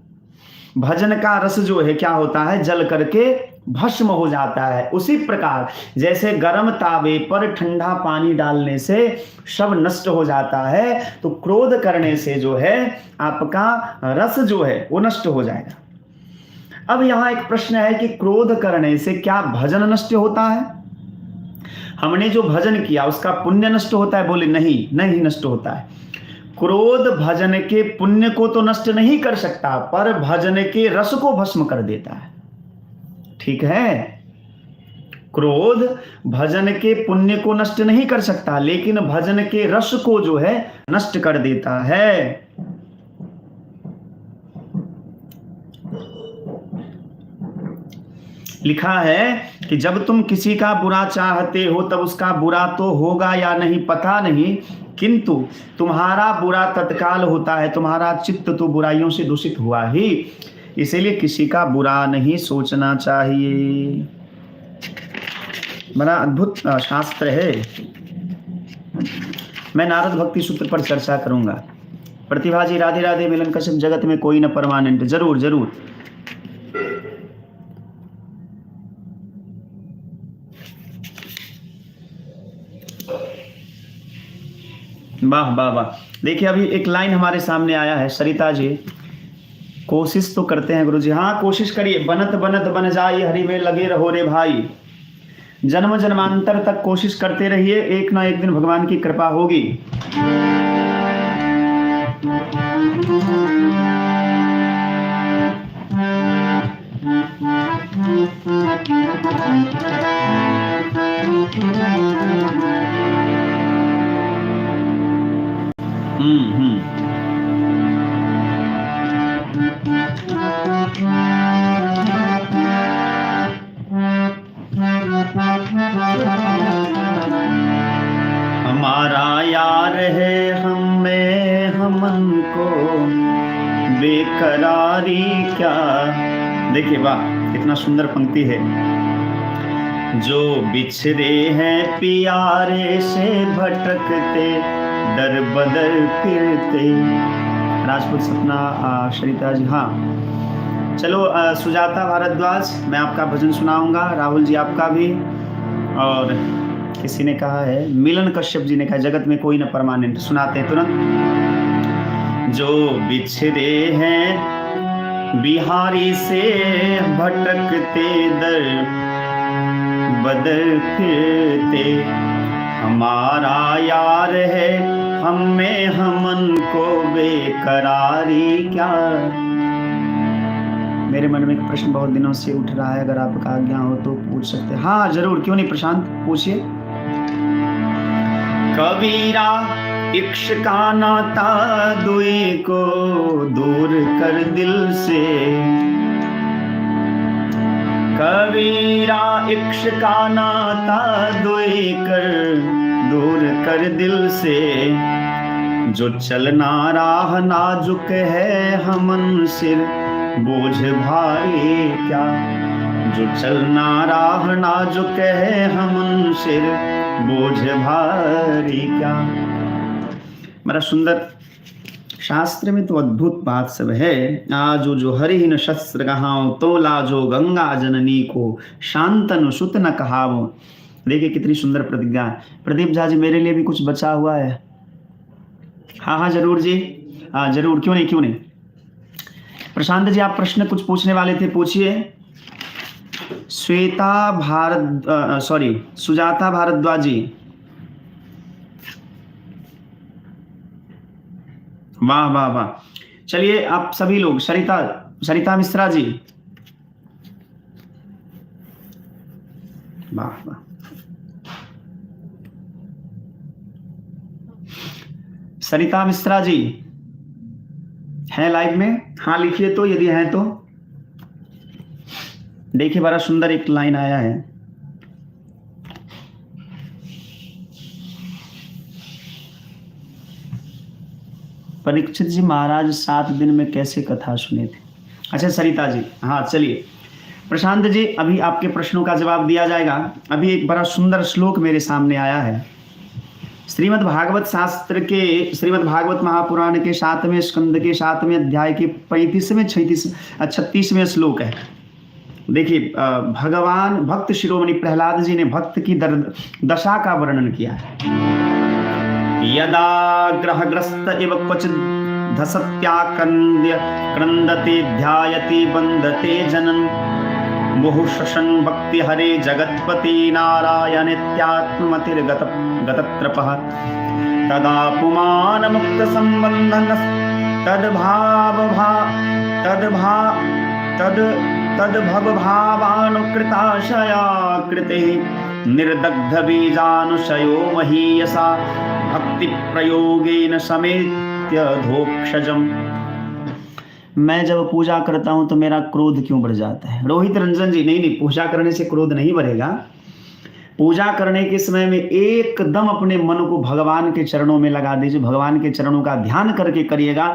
भजन का रस जो है क्या होता है, जल करके भस्म हो जाता है। उसी प्रकार जैसे गर्म तावे पर ठंडा पानी डालने से सब नष्ट हो जाता है, तो क्रोध करने से जो है आपका रस जो है वो नष्ट हो जाएगा। अब यहां एक प्रश्न है कि क्रोध करने से क्या भजन नष्ट होता है? हमने जो भजन किया उसका पुण्य नष्ट होता है? बोले नहीं, नहीं नष्ट होता है। क्रोध भजन के पुण्य को तो नष्ट नहीं कर सकता, पर भजन के रस को भस्म कर देता है। ठीक है, क्रोध भजन के पुण्य को नष्ट नहीं कर सकता, लेकिन भजन के रस को जो है नष्ट कर देता है। लिखा है कि जब तुम किसी का बुरा चाहते हो तब उसका बुरा तो होगा या नहीं पता नहीं, किंतु तुम्हारा बुरा तत्काल होता है, तुम्हारा चित्त तो बुराइयों से दूषित हुआ ही, इसीलिए किसी का बुरा नहीं सोचना चाहिए। बड़ा अद्भुत शास्त्र है। मैं नारद भक्ति सूत्र पर चर्चा करूंगा। प्रतिभा जी, राधे राधे। मिलन कश्यप, जगत में कोई न परमानेंट। जरूर जरूर। वाह वाह वाह। देखिए अभी एक लाइन हमारे सामने आया है, सरिता जी कोशिश तो करते हैं गुरु जी। हाँ कोशिश करिए। बनत बनत बन जाए हरि में लगे रहो रे भाई। जन्म जन्मांतर तक कोशिश करते रहिए, एक ना एक दिन भगवान की कृपा होगी। हमारा यार है हम में हमन को बेकरारी क्या। देखिए वाह, कितना सुंदर पंक्ति है। जो बिछड़े हैं प्यारे से भटकते, दर बदर फिरते। राजपूत सपना सरिता जी। हाँ चलो सुजाता भारद्वाज, मैं आपका भजन सुनाऊंगा, राहुल जी आपका भी, और किसी ने कहा है, मिलन कश्यप जी ने कहा जगत में कोई न परमानेंट। सुनाते हैं तुरंत। जो बिछड़े हैं बिहारी से भटकते, दर बदल फिरते, हमारा यार है हम में हमन को बेकरारी क्या। मेरे मन में एक प्रश्न बहुत दिनों से उठ रहा है, अगर आपका आज्ञा हो तो पूछ सकते हैं? हाँ जरूर, क्यों नहीं प्रशांत, पूछिए। कबीरा इक्ष का नाता दुई को दूर कर दिल से, कबीरा इक्ष का नाता दुई कर दूर कर दिल से, जो चलना राह नाजुक है हमन सिर बोझ भारी क्या। जो चलना राह नाजुक है हमन सिर बोझ भारी क्या। बड़ा सुंदर शास्त्र में तो अद्भुत बात सब है। आजो जो हरिहीन शस्त्र कहाओ, तो लाजो गंगा जननी को शांतनु सुत न कहावो। देखिए कितनी सुंदर प्रतिज्ञा है। प्रदीप झा जी, मेरे लिए भी कुछ बचा हुआ है? हाँ हाँ जरूर जी, हाँ जरूर, क्यों नहीं क्यों नहीं। प्रशांत जी आप प्रश्न कुछ पूछने वाले थे, पूछिए। श्वेता भारत सुजाता भारद्वाज जी, वाह वाह वाह। चलिए आप सभी लोग, सरिता मिश्रा जी, वाह वाह। सरिता मिश्रा जी हैं लाइव में? हाँ लिखिए तो, यदि हैं तो। देखिए बड़ा सुंदर एक लाइन आया है। परीक्षित जी महाराज 7 दिन में कैसे कथा सुने थे? अच्छा सरिता जी, हाँ चलिए प्रशांत जी, अभी आपके प्रश्नों का जवाब दिया जाएगा। अभी एक बड़ा सुंदर श्लोक मेरे सामने आया है श्रीमद् भागवत शास्त्र के, श्रीमद् भागवत महापुराण के 7वें स्कंद के 7वें अध्याय के 35वें 36वें श्लोक है। देखिए भगवान भक्त शिरोमणि प्रहलाद जी ने भक्त की दशा का वर्णन किया है। यदा ग्रहग्रस्त इव क्वचित् धसत्याक्रन्द्य क्रंदते ध्यायति बंदते जनन मुहुशशन भक्ति हरे जगत्पति नारायणित्यात्मतिर्गत गतत्रपः तदा पुमान मुक्त संबंधन तद्भवभावानुकृताशया कृते निर्दग्ध बीजानुशयो महीयसा भक्ति प्रयोगेन समेत्य धोक्षजम। मैं जब पूजा करता हूं तो मेरा क्रोध क्यों बढ़ जाता है? रोहित रंजन जी, नहीं, पूजा करने से क्रोध नहीं बढ़ेगा। पूजा करने के समय में एकदम अपने मन को भगवान के चरणों में लगा दीजिए, भगवान के चरणों का ध्यान करके करिएगा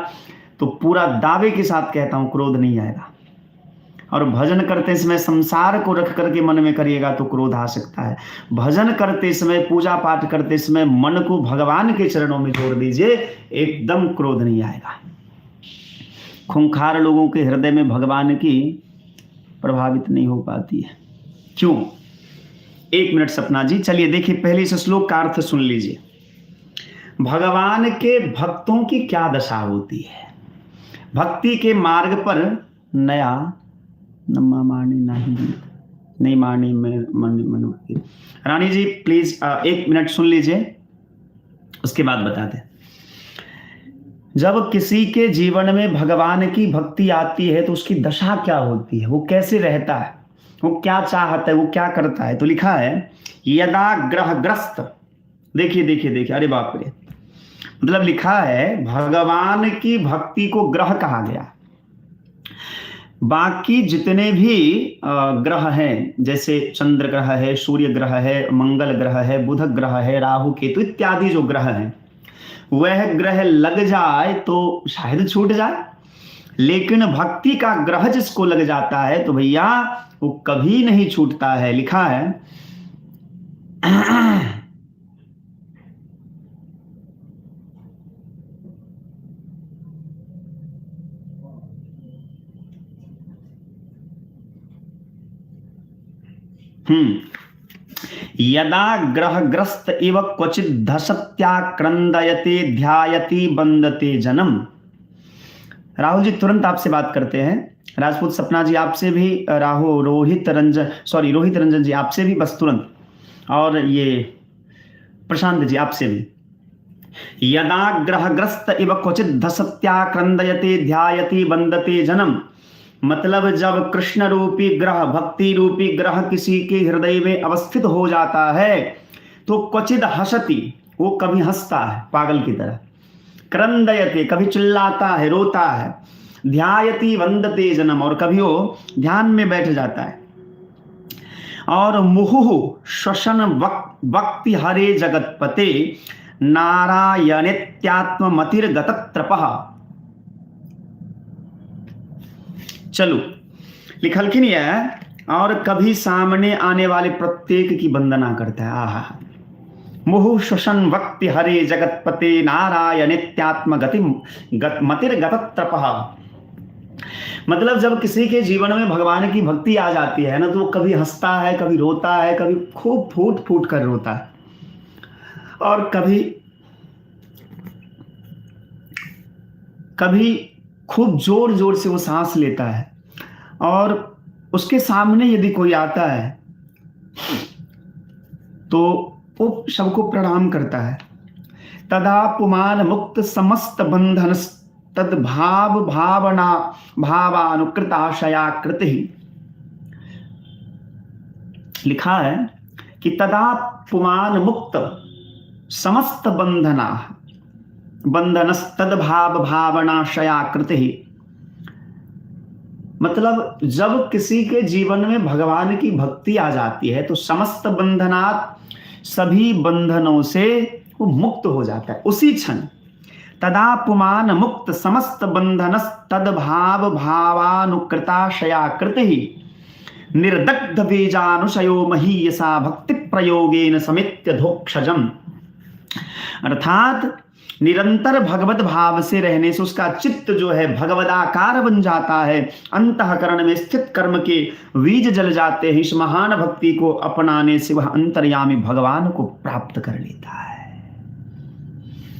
तो पूरा दावे के साथ कहता हूं क्रोध नहीं आएगा। और भजन करते समय संसार को रख करके मन में करिएगा तो क्रोध आ सकता है। भजन करते समय, पूजा पाठ करते समय मन को भगवान के चरणों में जोड़ दीजिए, एकदम क्रोध नहीं आएगा। खूंखार लोगों के हृदय में भगवान की प्रभावित नहीं हो पाती है। क्यों? 1 मिनट सपना जी, चलिए देखिए पहले इस श्लोक का अर्थ सुन लीजिए। भगवान के भक्तों की क्या दशा होती है? भक्ति के मार्ग पर नया नम्मा मानी नहीं मानी मन। रानी जी प्लीज 1 मिनट सुन लीजिए, उसके बाद बताते हैं। जब किसी के जीवन में भगवान की भक्ति आती है तो उसकी दशा क्या होती है, वो कैसे रहता है, वो क्या चाहता है, वो क्या करता है। तो लिखा है यदा ग्रहग्रस्त, देखिए, अरे बाप रे, मतलब लिखा है भगवान की भक्ति को ग्रह कहा गया। बाकी जितने भी ग्रह हैं, जैसे चंद्र ग्रह है, सूर्य ग्रह है, मंगल ग्रह है, बुध ग्रह है, राहु केतु इत्यादि जो ग्रह हैं, वह ग्रह लग जाए तो शायद छूट जाए, लेकिन भक्ति का ग्रह जिसको लग जाता है तो भैया वो कभी नहीं छूटता है। लिखा है यदा ग्रहग्रस्त इव क्वचित धसत्याक्रंदयते ध्यायति बंदते जनम। राहुल जी तुरंत आपसे बात करते हैं। राजपूत सपना जी आपसे भी, रोहित रंजन जी आपसे भी बस तुरंत, और ये प्रशांत जी आपसे भी। यदा ग्रहग्रस्त इव क्वचित धसत्याक्रंदयते ध्यायति बंदते जनम, मतलब जब कृष्ण रूपी ग्रह, भक्ति रूपी ग्रह किसी के हृदय में अवस्थित हो जाता है तो क्वचिद हसति, वो कभी हंसता है पागल की तरह, क्रंदयते कभी चिल्लाता है, रोता है, ध्यायति वंदते जनम, और कभी वो ध्यान में बैठ जाता है, और मुहुः श्वसन भक्ति हरे जगतपते नारायणित्यात्मतिर्गतत्रपः। चलो लिखल की नहीं है, और कभी सामने आने वाले प्रत्येक की वंदना करता है। आहा, मुहु श्वसन भक्ति हरे जगतपते नारायणित्यात्म मतिर्गतत्रपः। मतलब जब किसी के जीवन में भगवान की भक्ति आ जाती है ना, तो वो कभी हंसता है, कभी रोता है, कभी खूब फूट फूट कर रोता है, और कभी खूब जोर जोर से वो सांस लेता है, और उसके सामने यदि कोई आता है तो वो सबको प्रणाम करता है। तदा पुमान मुक्त समस्त बंधन तद भावानुकृताशया कृति। लिखा है कि तदा पुमान मुक्त समस्त बंधनस्तद भावनाशया कृति। मतलब जब किसी के जीवन में भगवान की भक्ति आ जाती है तो समस्त बंधनात्, सभी बंधनों से वो मुक्त हो जाता है उसी क्षण। तदापुमान मुक्त समस्त बंधनस तद्भाव भावानुकृताशया कृति निर्दग्ध बीजानुशयो महीयसा भक्ति प्रयोगेन समित्य धोक्षजम। अर्थात निरंतर भगवत भाव से रहने से उसका चित्त जो है भगवदाकार बन जाता है, अंतःकरण में स्थित कर्म के बीज जल जाते हैं। इस महान भक्ति को अपनाने से वह अंतर्यामी भगवान को प्राप्त कर लेता है।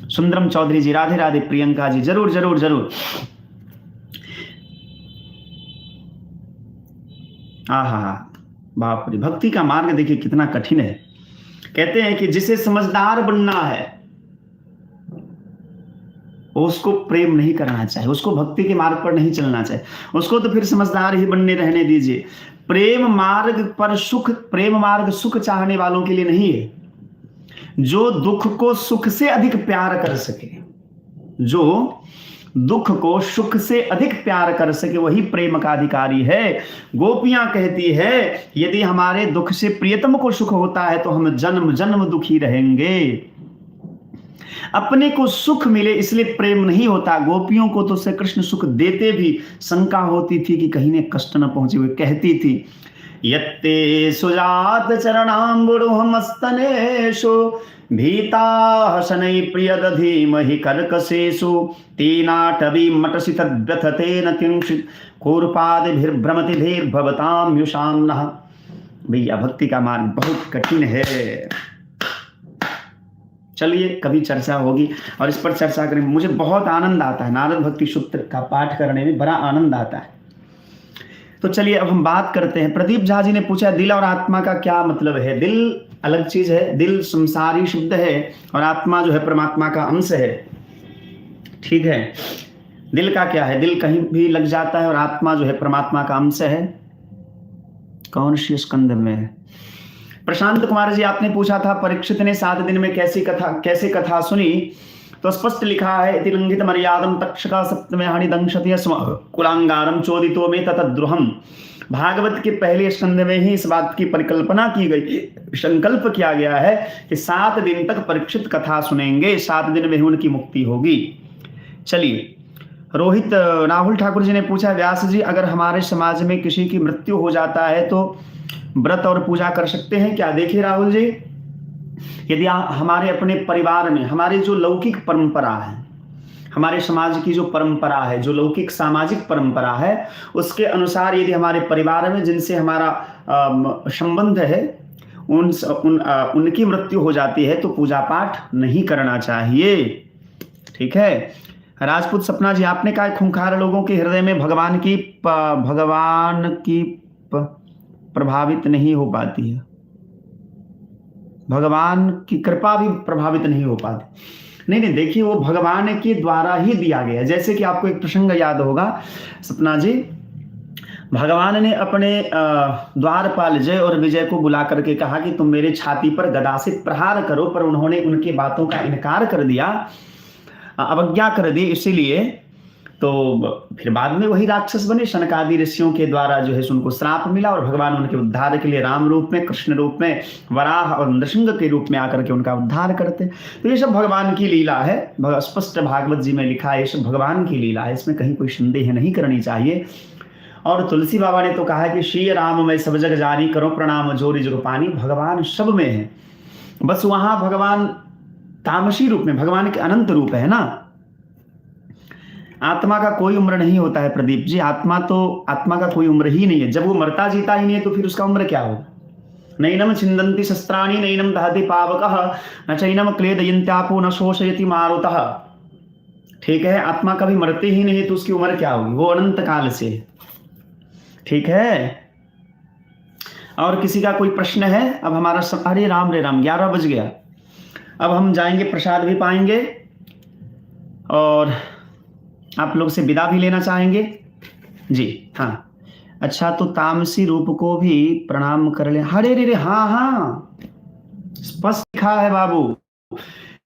सुंदरम चौधरी जी, राधे राधे। प्रियंका जी, जरूर जरूर जरूर। आहा, बाप रे, भक्ति का मार्ग देखिए कितना कठिन है। कहते हैं कि जिसे समझदार बनना है उसको प्रेम नहीं करना चाहिए, उसको भक्ति के मार्ग पर नहीं चलना चाहिए, उसको तो फिर समझदार ही बनने रहने दीजिए। प्रेम मार्ग पर सुख, प्रेम मार्ग सुख चाहने वालों के लिए नहीं है। जो दुख को सुख से अधिक प्यार कर सके, जो दुख को सुख से अधिक प्यार कर सके, वही प्रेम का अधिकारी है। गोपियां कहती है यदि हमारे दुख से प्रियतम को सुख होता है तो हम जन्म जन्म दुखी रहेंगे। अपने को सुख मिले इसलिए प्रेम नहीं होता। गोपियों को तो श्री कृष्ण सुख देते भी शंका होती थी कि कहीं ने कष्ट न पहुंचे। हुए कहती थी यत्ते सुजात चरणाम्बुरुहमस्तनेषु भीता शनै प्रियदधीमहि कर्कशेषु तेनाटवी मटसि तद्व्यथतेन किंचित् कूर्पादिभिर्भ्रमति धीर्भवतां युषां नः। भैया भक्ति का मार्ग बहुत कठिन है। चलिए कभी चर्चा होगी और इस पर चर्चा करेंगे। मुझे बहुत आनंद आता है, नारद भक्ति सूत्र का पाठ करने में बड़ा आनंद आता है। तो चलिए अब हम बात करते हैं। प्रदीप झा जी ने पूछा दिल और आत्मा का क्या मतलब है। दिल अलग चीज है, दिल संसारी शब्द है और आत्मा जो है परमात्मा का अंश है। ठीक है, दिल का क्या है, दिल कहीं भी लग जाता है और आत्मा जो है परमात्मा का अंश है। कौन सी स्कंद में है। प्रशांत कुमार जी, आपने पूछा था परीक्षित ने 7 दिन में कैसे कथा सुनी, तो स्पष्ट लिखा है इति लंघित मर्यादम तक्षका सप्तमे हानि दंशति स्म कुलांगारम चोदितो में ततद्रुहम। भागवत के पहले स्कंद में ही इस बात की परिकल्पना की गई, संकल्प किया गया है कि 7 दिन तक परीक्षित कथा सुनेंगे, 7 दिन में ही उनकी मुक्ति होगी। चलिए, रोहित राहुल ठाकुर जी ने पूछा व्यास जी अगर हमारे समाज में किसी की मृत्यु हो जाता है तो व्रत और पूजा कर सकते हैं क्या। देखिए राहुल जी, यदि हमारे अपने परिवार में हमारी जो लौकिक परंपरा है, हमारे समाज की जो परंपरा है, जो लौकिक सामाजिक परंपरा है, उसके अनुसार यदि हमारे परिवार में जिनसे हमारा संबंध है उनकी मृत्यु हो जाती है तो पूजा पाठ नहीं करना चाहिए। ठीक है। राजपूत सपना जी, आपने कहा खूंखार लोगों के हृदय में भगवान की प्रभावित नहीं हो पाती है, भगवान की कृपा भी प्रभावित नहीं हो पाती। नहीं, देखिए वो भगवान के द्वारा ही दिया गया। जैसे कि आपको एक प्रसंग याद होगा सपना जी, भगवान ने अपने द्वारपाल जय और विजय को बुला करके कहा कि तुम मेरे छाती पर गदा से प्रहार करो, पर उन्होंने उनकी बातों का इनकार कर दिया, अवज्ञा कर दी। इसीलिए तो फिर बाद में वही राक्षस बने। शनकादि ऋषियों के द्वारा जो है उनको श्राप मिला और भगवान उनके उद्धार के लिए राम रूप में, कृष्ण रूप में, वराह और नृसिंह के रूप में आकर के उनका उद्धार करते। तो ये सब भगवान की लीला है, स्पष्ट भागवत जी में लिखा है, ये सब भगवान की लीला है, इसमें कहीं कोई संदेह नहीं करनी चाहिए। और तुलसी बाबा ने तो कहा है कि श्री राम में सब जग जानी करो प्रणाम जोरी जुगपानी। भगवान सब में है, बस वहां भगवान तामसी रूप में, भगवान के अनंत रूप है ना। आत्मा का कोई उम्र नहीं होता है प्रदीप जी, आत्मा का कोई उम्र ही नहीं है। जब वो मरता जीता ही नहीं है तो फिर उसका उम्र क्या होगा। नैनम छिंदन्ति शस्त्राणि नैनम दहति पावकः न चैनम क्लेदयन्त्यापो न शोषयति मारुतः। ठीक है, आत्मा कभी मरते ही नहीं है तो उसकी उम्र क्या होगी, वो अनंत काल से। ठीक है। और किसी का कोई प्रश्न है। अब हमारा अरे राम 11 बज गया। अब हम जाएंगे, प्रसाद भी पाएंगे और आप लोग से विदा भी लेना चाहेंगे जी। हाँ, अच्छा, तो तामसी रूप को भी प्रणाम कर ले। हरे रे, हाँ, स्पष्ट लिखा है बाबू।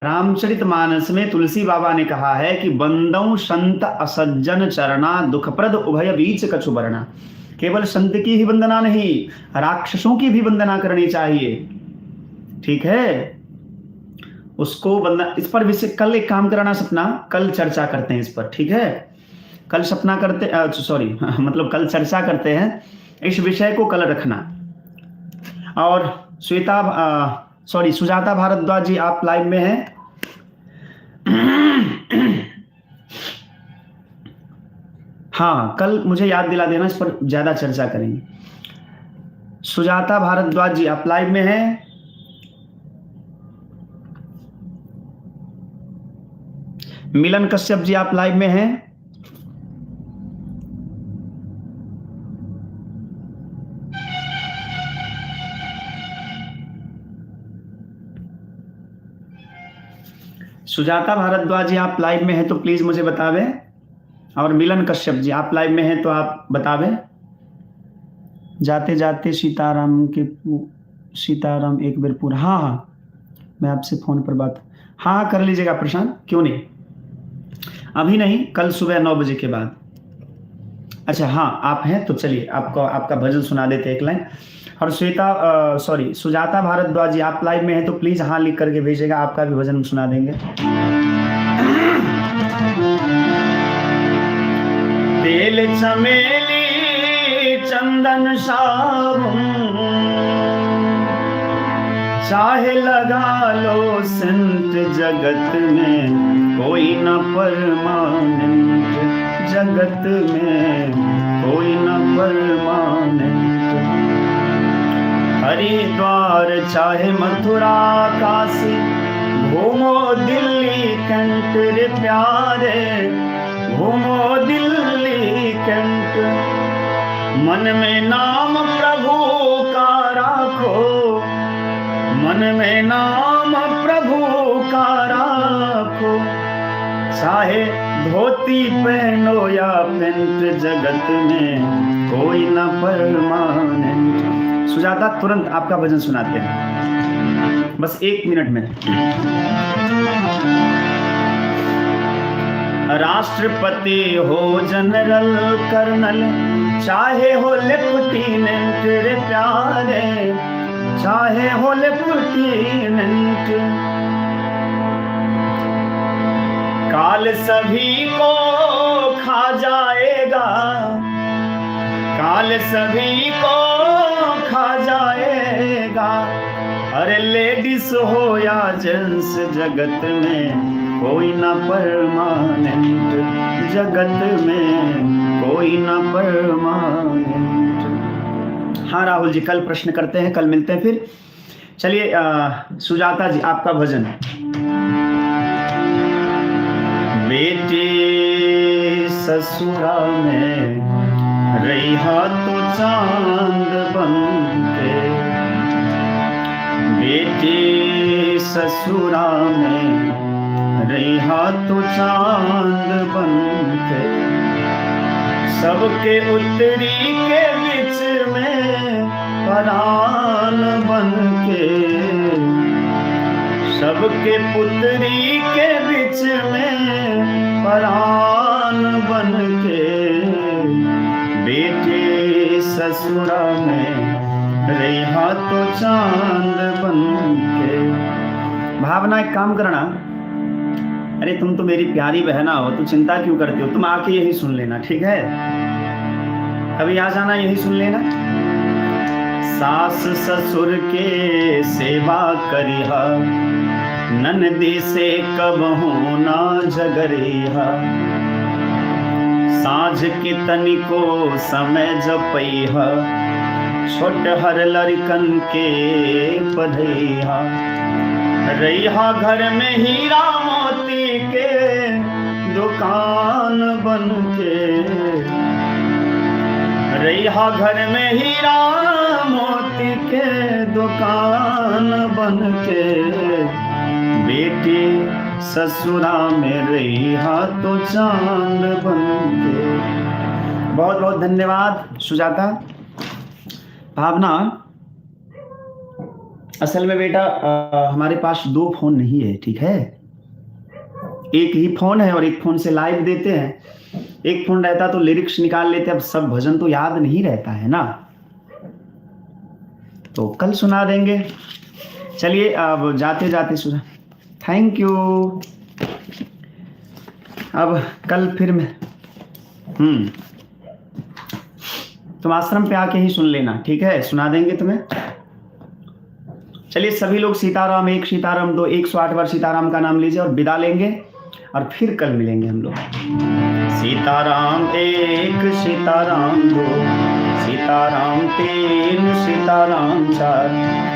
रामचरितमानस में तुलसी बाबा ने कहा है कि बंदौ संत असज्जन चरना दुखप्रद उभय बीच कछु बरना। केवल संत की ही वंदना नहीं, राक्षसों की भी वंदना करनी चाहिए। ठीक है। उसको बंदा इस पर विषय कल एक काम कराना सपना, कल चर्चा करते हैं इस पर, ठीक है? कल सपना करते सॉरी मतलब कल चर्चा करते हैं, इस विषय को कल रखना। और सुजाता भारद्वाज जी आप लाइव में हैं? हाँ, कल मुझे याद दिला देना, इस पर ज्यादा चर्चा करेंगे। सुजाता भारद्वाज जी आप लाइव में हैं? मिलन कश्यप जी आप लाइव में हैं? सुजाता भारद्वाज जी आप लाइव में हैं तो प्लीज मुझे बतावें। और मिलन कश्यप जी आप लाइव में हैं तो आप बतावें। जाते जाते सीताराम एक बार पूरा, हाँ मैं आपसे फोन पर बात, हाँ कर लीजिएगा प्रशांत, क्यों नहीं, अभी नहीं, कल सुबह 9 बजे के बाद। अच्छा हाँ आप हैं तो चलिए आपको आपका भजन सुना देते एक लाइन। और सुजाता भारद्वाज जी आप लाइव में हैं तो प्लीज हाँ लिख करके भेजिएगा, आपका भी भजन सुना देंगे। तेल चमेली चंदन साबुन चाहे लगा लो संत, जगत में कोई न परमानेंट, जगत में कोई न परमानेंट। हरिद्वार चाहे मथुरा काशी, घूमो दिल्ली कैंट रे प्यारे, घूमो दिल्ली कैंट। मन में नाम प्रभु का राखो, मन में नाम प्रभु का राखो। चाहे धोती पहनो या पेंट, जगत में कोई न परमानेंट। सुजाता तुरंत आपका भजन सुनाते हैं, बस 1 मिनट में। राष्ट्रपति हो जनरल कर्नल, चाहे हो लेफ्टिनेंट रे प्यारे, चाहे हो लेफ्टिनेंट। काल सभी को खा जाएगा, काल सभी को खा जाएगा। अरे लेडीज हो या जेंट्स, जगत में कोई ना परमानेंट, जगत में कोई ना परमानेंट। हाँ राहुल जी कल प्रश्न करते हैं, कल मिलते हैं फिर। चलिए सुजाता जी आपका भजन। बेटी ससुरा में रही तो चांद बनके, बेटी ससुरा में रही तो चांद बनके। सबके उत्तरी के बीच में परान बनके, सबके पुत्री के बीच में परान बनके। बेटे ससुरा में रहा तो चांद बनके। भावना एक काम करना, अरे तुम तो मेरी प्यारी बहना हो, तुम चिंता क्यों करती हो, तुम आके यही सुन लेना, ठीक है? कभी आ जाना, यही सुन लेना। सास ससुर के सेवा करिहा, ननदी से कबहू ना झगड़िहा। साँझ की तनिको समय जपइहा, छोट हर लड़कन के पढ़इहा। रहिहा घर में हीरा मोती के दुकान बन के, रहिहा घर में हीरा मोती के दुकान बन के। बेटी ससुरा में रहिहा तो चांद बन के। बहुत बहुत धन्यवाद सुजाता। भावना असल में बेटा हमारे पास 2 फोन नहीं है, ठीक है? एक ही फोन है और एक फोन से लाइव देते हैं। एक फोन रहता तो लिरिक्स निकाल लेते, अब सब भजन तो याद नहीं रहता है ना, तो कल सुना देंगे। चलिए अब जाते जाते सुना। Thank you. अब कल फिर मैं तुम आश्रम पे आके ही सुन लेना, ठीक है? सुना देंगे तुम्हें। चलिए सभी लोग सीताराम, एक सीताराम दो, 108 बार सीताराम का नाम लीजिए और विदा लेंगे और फिर कल मिलेंगे हम लोग। सीताराम एक, सीताराम दो, सीताराम तीन, सीताराम चार,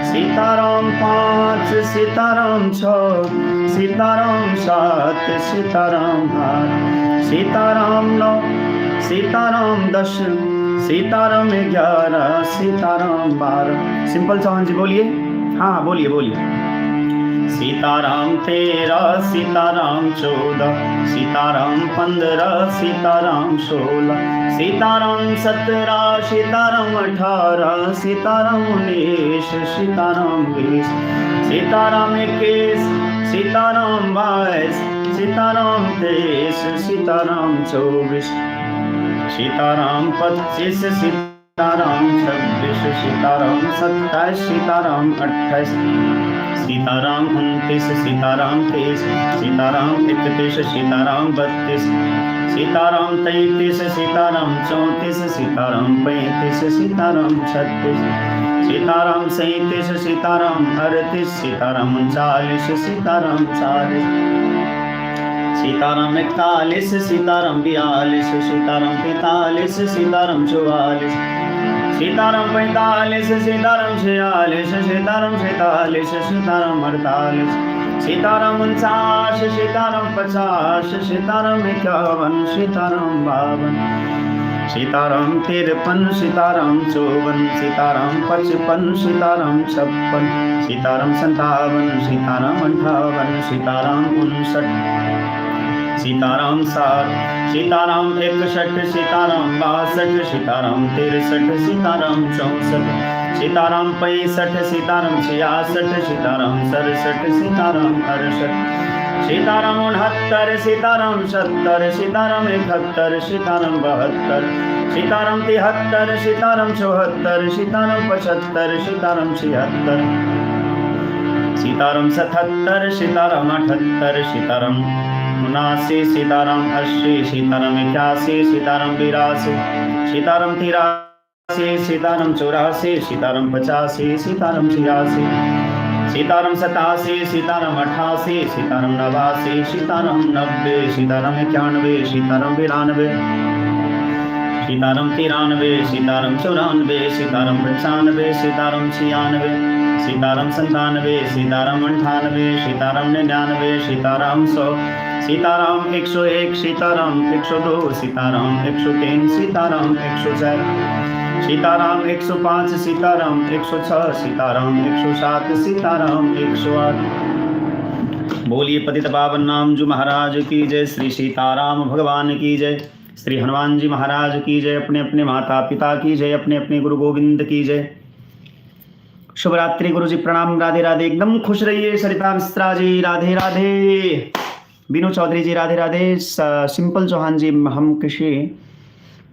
सीताराम पाँच, सीताराम छः, सीताराम सात, सीताराम आठ, सीताराम नौ, सीताराम 10, सीताराम 11, सीताराम 12। सिंपल चौहान जी बोलिए। हाँ बोलिए बोलिए। सीताराम 13, सीताराम 14, सीताराम 15, सीताराम 16, सीताराम 17, सीताराम 18, सीताराम 19, सीताराम 20, सीताराम 21, सीताराम 22, सीताराम 23, सीताराम 24, सीताराम 25, सीताराम 26, सीताराम 27, सीताराम 28, सीताराम 29, सीताराम 30, सीताराम 31, सीताराम 32, सीताराम 33, सीताराम 34, सीताराम 35, सीताराम 36, सीताराम 37, सीताराम 38, सीताराम 39, सीताराम 40, सीताराम 41, सीताराम 42, सीताराम 43, सीताराम 44, सीताराम 45, सीताराम 46, सीताराम 47, सीताराम 48, सीताराम 49, सीताराम 50, सीताराम 51, सीताराम 52, सीताराम 53, सीताराम 54, सीताराम 55, सीताराम 56, सीताराम 57, सीताराम 58, सीताराम 59, सीताराम 60, सीताराम 61, सीताराम 62, सीताराम 63, सीताराम 64, सीताराम 65, सीताराम 66, सीताराम 67, सीताराम 68, सीताराम 69, सीताराम 70, सीताराम 71, सीताराम 72, सीताराम 73, सीताराम 74, सीताराम 75, सीताराम 76, सीताराम 77, सीताराम 78, सीताराम 79, सीताराम 80, सीताराम 81, सीताराम 82, सीताराम 83, सीताराम 84, सीताराम 85, सीताराम 86, सीताराम 87, सीताराम 88, सीताराम 89, सीताराम 90, सीताराम 91, सीताराम 92, सीताराम 93, सीताराम 94, सीताराम 95, सीताराम 96, सीताराम 97, सीताराम 98, सीताराम 99, सीताराम 100, सीताराम 101, सीताराम 102, सीताराम 103, सीताराम 104, सीताराम 105, सीताराम 106, सीताराम 107, सीताराम 108। बोलिए पतित पावन नाम जो महाराज की जय, श्री सीताराम भगवान की जय, श्री हनुमान जी महाराज की जय, अपने अपने माता पिता की जय, अपने अपने गुरु गोविंद की जय। शुभ रात्रि गुरु जी, प्रणाम, राधे राधे। एकदम खुश रहिए। सरिता मिश्रा जी राधे राधे, बीनू चौधरी जी राधे राधे, सिंपल चौहान जी, हम किसी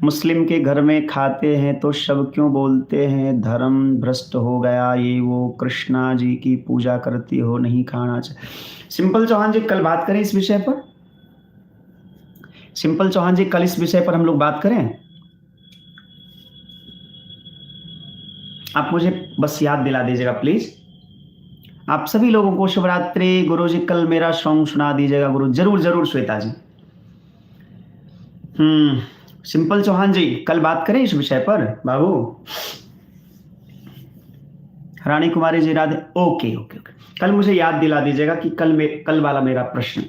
मुस्लिम के घर में खाते हैं तो सब क्यों बोलते हैं धर्म भ्रष्ट हो गया, ये वो, कृष्णा जी की पूजा करती हो, नहीं खाना चाहिए। सिंपल चौहान जी कल बात करें इस विषय पर। सिंपल चौहान जी कल इस विषय पर हम लोग बात करें। आप मुझे बस याद दिला दीजिएगा प्लीज। आप सभी लोगों को शुभ रात्रि। गुरु जी कल मेरा सॉन्ग सुना दीजिएगा गुरु, जरूर जरूर श्वेता जी। सिंपल चौहान जी कल बात करें इस विषय पर बाबू। Rani Kumari ji Radhe, okay okay okay. कल मुझे याद दिला दीजिएगा कि कल वाला मेरा प्रश्न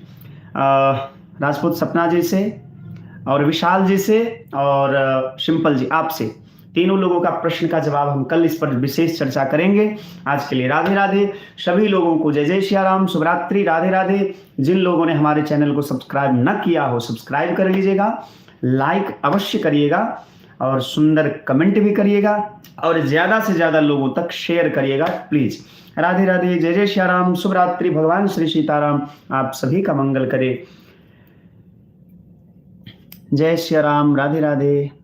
राजपूत सपना जी से और विशाल जी से और सिंपल जी, आपसे तीनों लोगों का प्रश्न का जवाब हम कल इस पर विशेष चर्चा करेंगे। आज के लिए राधे राधे। सभी लोगों को जय जय सिया राम, शुभरात्रि, राधे राधे। जिन लोगों ने हमारे चैनल को सब्सक्राइब न किया हो सब्सक्राइब कर लीजिएगा, लाइक अवश्य करिएगा और सुंदर कमेंट भी करिएगा और ज्यादा से ज्यादा लोगों तक शेयर करिएगा प्लीज। राधे राधे, जय जय सिया राम, शुभरात्रि। भगवान श्री सीताराम आप सभी का मंगल करे। जय सिया राम, राधे राधे।